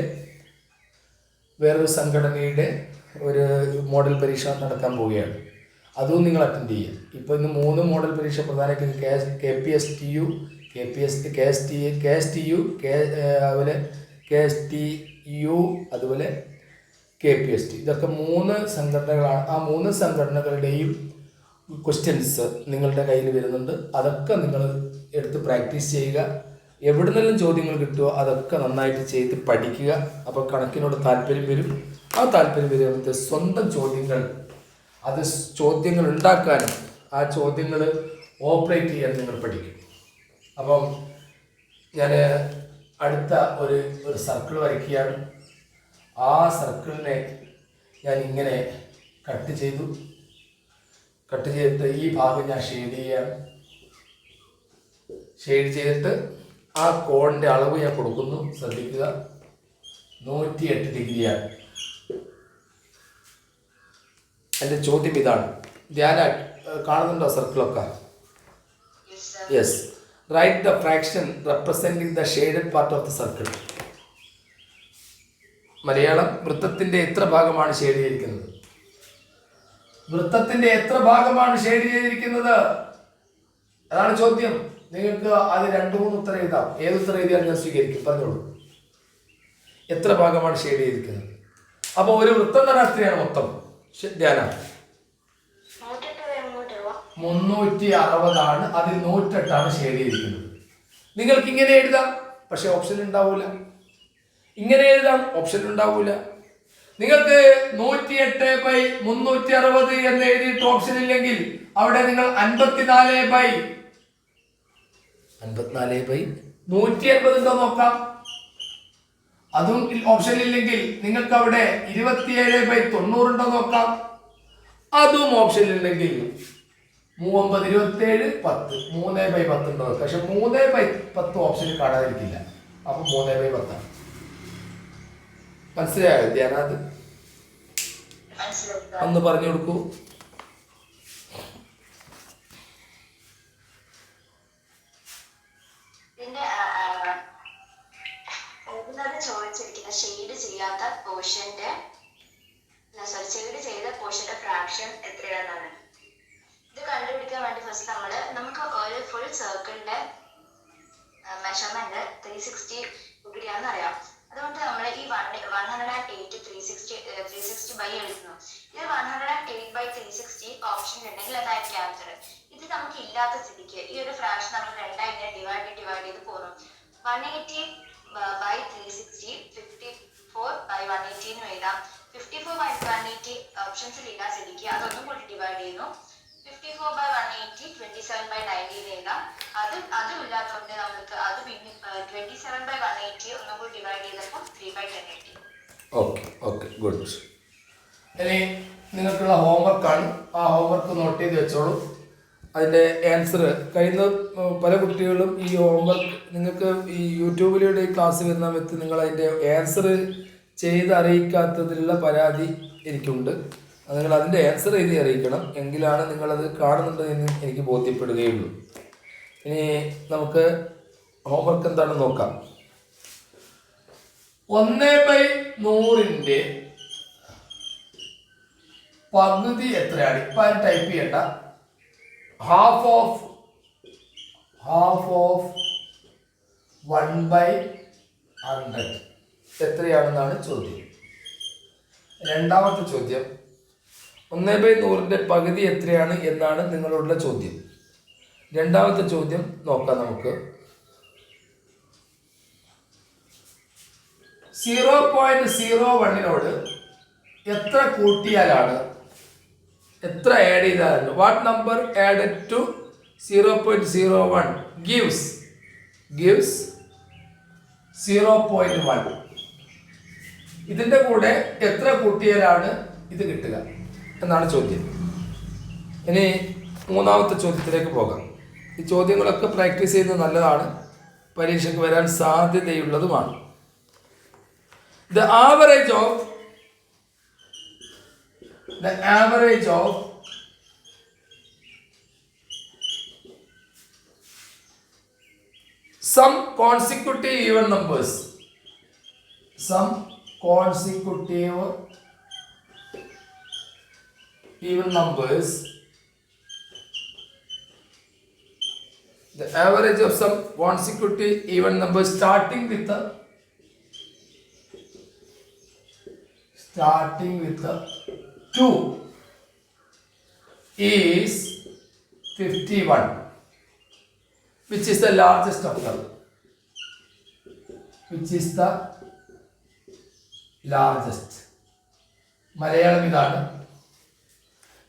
S1: വേറൊരു സംഘടനയുടെ ഒരു മോഡൽ പരീക്ഷ നടക്കാൻ പോവുകയാണ്. അതും നിങ്ങൾ അറ്റൻഡ് ചെയ്യുക. ഇപ്പോൾ ഇന്ന് 3 മോഡൽ പരീക്ഷ പ്രധാനമായിട്ട് KPSTU, അതുപോലെ KPST. ഇതൊക്കെ 3 സംഘടനകളാണ്. ആ 3 സംഘടനകളുടെയും ക്വസ്റ്റ്യൻസ് നിങ്ങളുടെ കയ്യിൽ വരുന്നുണ്ട്. അതൊക്കെ നിങ്ങൾ എടുത്ത് പ്രാക്ടീസ് ചെയ്യുക. എവിടെ നിന്നെല്ലാം ചോദ്യങ്ങൾ കിട്ടുമോ അതൊക്കെ നന്നായിട്ട് ചെയ്ത് പഠിക്കുക. അപ്പോൾ കണക്കിനോട് താല്പര്യം വരും. ആ താല്പര്യം വരുന്നത് സ്വന്തം ചോദ്യങ്ങൾ ചോദ്യങ്ങൾ ഉണ്ടാക്കാനും ആ ചോദ്യങ്ങൾ ഓപ്പറേറ്റ് ചെയ്യാൻ നിങ്ങൾ പഠിക്കും. അപ്പം ഞാൻ അടുത്ത ഒരു സർക്കിൾ വരയ്ക്കുകയാണ്. ആ സർക്കിളിനെ ഞാൻ ഇങ്ങനെ കട്ട് ചെയ്തിട്ട് ഈ ഭാഗം ഞാൻ ഷെയ്ഡ് ചെയ്യാണ്. ഷെയ്ഡ് ചെയ്തിട്ട് ആ കോണിൻ്റെ അളവ് ഞാൻ കൊടുക്കുന്നു. ശ്രദ്ധിക്കുക, 108 ഡിഗ്രിയാണ്. എൻ്റെ ചോദ്യം ഇതാണ്. ധ്യാന കാണുന്നുണ്ടോ സർക്കിളൊക്കെ? Yes. Write the fraction representing the shaded part of the circle. Malayalam, വൃത്തത്തിൻ്റെ എത്ര ഭാഗമാണ് ഷെയ്ഡ് ചെയ്തിരിക്കുന്നത്? വൃത്തത്തിൻ്റെ എത്ര ഭാഗമാണ് ഷെയ്ഡ് ചെയ്തിരിക്കുന്നത്? അതാണ് ചോദ്യം. നിങ്ങൾക്ക് അത് 2-3 ഉത്തരം എഴുതാം. ഏത് ഉത്തരം എഴുതിയാലും ഞാൻ സ്വീകരിക്കും. പറഞ്ഞോളൂ, എത്ര ഭാഗമാണ് ഷെയ്ഡ് ചെയ്തിരിക്കുന്നത്? അപ്പോൾ ഒരു വൃത്തം തന്നെ എത്രയാണ് മൊത്തം? ധ്യാന 360 ആണ്. അതിൽ 108 ഷെയ്ഡ് ചെയ്തിരിക്കുന്നത്. നിങ്ങൾക്ക് ഇങ്ങനെ എഴുതാം, പക്ഷെ ഓപ്ഷൻ ഉണ്ടാവൂല. ഇങ്ങനെ എഴുതാം, ഓപ്ഷൻ ഉണ്ടാവൂല. നിങ്ങൾക്ക് 108/360 എന്ന് എഴുതിയിട്ട് ഓപ്ഷൻ ഇല്ലെങ്കിൽ അവിടെ നിങ്ങൾ 54/180 ഉണ്ടോ നോക്കാം. അതും ഓപ്ഷൻ ഇല്ലെങ്കിൽ നിങ്ങൾക്ക് അവിടെ 27/90 ഉണ്ടോ നോക്കാം. അതും ഓപ്ഷൻ ഇല്ലെങ്കിൽ 9, 27, 10, 3/10 ഉണ്ടോ നോക്കാം. പക്ഷെ 3/10 ഓപ്ഷനിൽ കാണാതിരിക്കില്ല. അപ്പൊ 3/10. മനസ്സിലായോ ധ്യാനാത്? ഒന്ന് പറഞ്ഞു കൊടുക്കൂ.
S2: ചോദിച്ചിരിക്കുന്ന ഷെയ്ഡ് ചെയ്യാത്ത പോർഷന്റെ ഷെയ്ഡ് ചെയ്ത പോർഷന്റെ ഫ്രാക്ഷൻ എത്രയാണെന്നാണ്. ഇത് കണ്ടുപിടിക്കാൻ വേണ്ടി ഫസ്റ്റ് നമുക്ക് ഒരു ഫുൾ സർക്കിളിന്റെ മെഷർമെന്റ് 360 ഡിഗ്രിയാണെന്ന് അറിയാം. അതുകൊണ്ട് നമ്മൾ ഈ 108 360 ബൈ എഴുതുന്നു. ഇത് 108/360 ഓപ്ഷൻ ഉണ്ടെങ്കിൽ അതായിരിക്കും ആൻസർ. ഇത് നമുക്ക് ഇല്ലാത്ത സ്ഥിതിക്ക് ഈ ഒരു ഫ്രാക്ഷൻ നമ്മൾ 2 ഡിവൈഡ് ചെയ്ത് പോകുന്നു. 180/360 54/180 എന്ന് എഴുതാം. 54/180 ഓപ്ഷൻസിൽ ഇല്ലാത്ത സ്ഥിതിക്ക് അതൊന്നും കൂടി ഡിവൈഡ് ചെയ്യുന്നു. 54/180 27/90 എഴുതാം. അതും ഇല്ലാത്തതുകൊണ്ട് നമുക്ക് അത് പിന്നെ 27/180 ഒന്നും കൂടി ഡിവൈഡ് ചെയ്തപ്പോൾ 3/10 കിട്ടി.
S1: Okay good. ഇനി നിങ്ങൾക്കുള്ള ഹോംവർക്കാണ്. ആ ഹോംവർക്ക് നോട്ട് ചെയ്ത് വെച്ചോളൂ. അതിൻ്റെ ആൻസർ കഴിയുന്ന പല കുട്ടികളും ഈ ഹോംവർക്ക് നിങ്ങൾക്ക് ഈ യൂട്യൂബിലൂടെ ഈ ക്ലാസ് വരുന്ന സമയത്ത് നിങ്ങൾ അതിൻ്റെ ആൻസർ ചെയ്ത് അറിയിക്കാത്തതിലുള്ള പരാതി എനിക്കുണ്ട്. നിങ്ങൾ അതിൻ്റെ ആൻസർ എഴുതി അറിയിക്കണം. എങ്കിലാണ് നിങ്ങളത് കാണുന്നുണ്ടെന്ന് എനിക്ക് ബോധ്യപ്പെടുകയുള്ളൂ. ഇനി നമുക്ക് ഹോംവർക്ക് എന്താണെന്ന് നോക്കാം. 1/100 പകുതി എത്രയാണ്? ഇപ്പം അത് ടൈപ്പ് ചെയ്യണ്ട. ഹാഫ് ഓഫ് 1/100 എത്രയാണെന്നാണ് ചോദ്യം. രണ്ടാമത്തെ ചോദ്യം 1/100 പകുതി എത്രയാണ് എന്നാണ് നിങ്ങളോടുള്ള ചോദ്യം. രണ്ടാമത്തെ ചോദ്യം നോക്കാം നമുക്ക്. 0.01 എത്ര കൂട്ടിയാലാണ്, എത്ര ആഡ് ചെയ്താലാണ്? What number added to 0.01 gives 0.1. ഇതിൻ്റെ കൂടെ എത്ര കൂട്ടിയാലാണ് ഇത് കിട്ടുക എന്നാണ് ചോദ്യം. ഇനി മൂന്നാമത്തെ ചോദ്യത്തിലേക്ക് പോകാം. ഈ ചോദ്യങ്ങളൊക്കെ പ്രാക്ടീസ് ചെയ്യുന്നത് നല്ലതാണ്, പരീക്ഷയ്ക്ക് വരാൻ സാധ്യതയുള്ളതുമാണ്. The average of some consecutive even numbers, the average of some consecutive even numbers starting with the 2 is 51. Which is the largest of them? Which is the largest. Malayalam ഇതാണ്.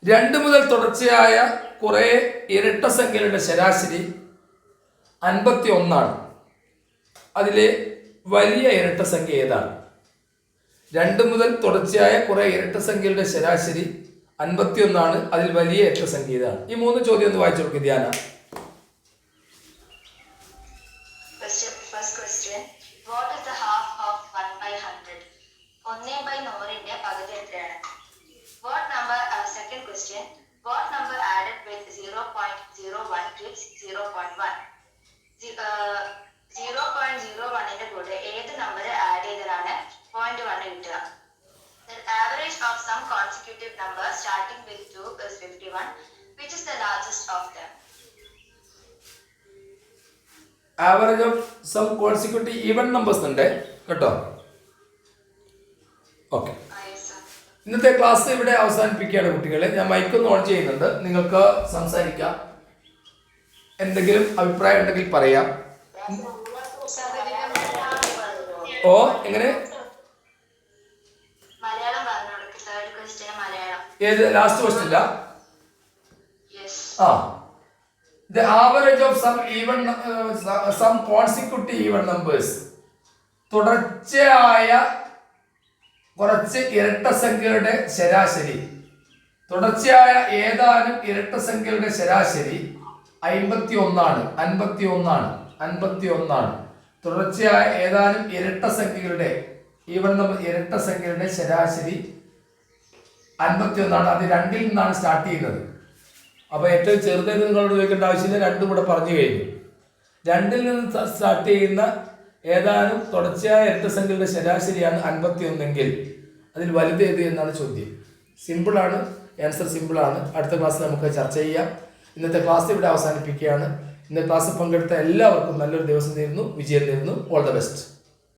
S1: 2 മുതൽ തുടർച്ചയായ കുറേ ഇരട്ട സംഖ്യകളുടെ ശരാശരി 51 അതിലെ വലിയ ഇരട്ട സംഖ്യ ഏതാണ്? 2 മുതൽ തുടർച്ചയായ കുറേ ഇരട്ട സംഖ്യകളുടെ ശരാശരി 51 അതിൽ വലിയ ഇരട്ട സംഖ്യ ഏതാണ്? ഈ 3 ചോദ്യം ഒന്ന് വായിച്ചു കൊടുക്കുക ധ്യാന.
S2: First question, what is the half of 1/100? 1/100ന്റെ പകുതി എത്രയാണ്? What number? Second question, what number added with 0.01 gives 0.1? 0.01ന്റെ കൂടെ ഏത് നമ്പർ ആഡ് ചെയ്താലാണ് 0.1 കിട്ടുക? The average of some consecutive numbers starting with 2 is 51. Which is the largest of them?
S1: Average of some consecutive even numbers ഉണ്ട് കേട്ടോ. Okay,
S2: Yes, sir.
S1: ഇന്നത്തെ ക്ലാസ് ഇവിടെ അവസാനിപ്പിക്കുകയാണ് കുട്ടികളെ. ഞാൻ മൈക്കൊന്ന് ഓൺ ചെയ്യുന്നുണ്ട്, നിങ്ങൾക്ക് സംസാരിക്കാം. എന്തെങ്കിലും അഭിപ്രായം ഉണ്ടെങ്കിൽ പറയാം. ഓ, എങ്ങനെ?
S2: മലയാളം പറഞ്ഞു കൊടുക്ക്. Third question Malayalam.
S1: ഏത് ലാസ്റ്റ് ക്വസ്റ്റ്യൻ ഇല്ല?
S2: യെസ്.
S1: ആ, the average of some consecutive even numbers. തുടർച്ചയായ കുറച്ച് ഇരട്ട സംഖ്യകളുടെ ശരാശരി. തുടർച്ചയായ ഏതാനും ഇരട്ട സംഖ്യകളുടെ ശരാശരി 51 51. തുടർച്ചയായ ഏതാനും ഇരട്ട സംഖ്യകളുടെ ഇരട്ട സംഖ്യകളുടെ ശരാശരി 51. അത് 2ൽ നിന്നാണ് സ്റ്റാർട്ട് ചെയ്യുന്നത്. അപ്പോൾ ഏറ്റവും ചെറുതെന്ന് നിങ്ങളോട് ചോദിക്കേണ്ട ആവശ്യമില്ല, 2 ഇവിടെ പറഞ്ഞു കഴിഞ്ഞു. 2ൽ നിന്ന് സ്റ്റാർട്ട് ചെയ്യുന്ന ഏതാനും തുടർച്ചയായ ഇരട്ട സംഖ്യകളുടെ ശരാശരിയാണ് 51 എങ്കിൽ അതിൽ വലുത് ഏത് എന്നാണ് ചോദ്യം. സിമ്പിളാണ്, ആൻസർ സിമ്പിളാണ്. അടുത്ത ക്ലാസ്സിൽ നമുക്ക് ചർച്ച ചെയ്യാം. ഇന്നത്തെ ക്ലാസ് ഇവിടെ അവസാനിപ്പിക്കുകയാണ്. ഇന്നത്തെ ക്ലാസ്സിൽ പങ്കെടുത്ത എല്ലാവർക്കും നല്ലൊരു ദിവസം നേരുന്നു, വിജയം നേരുന്നു. All the best.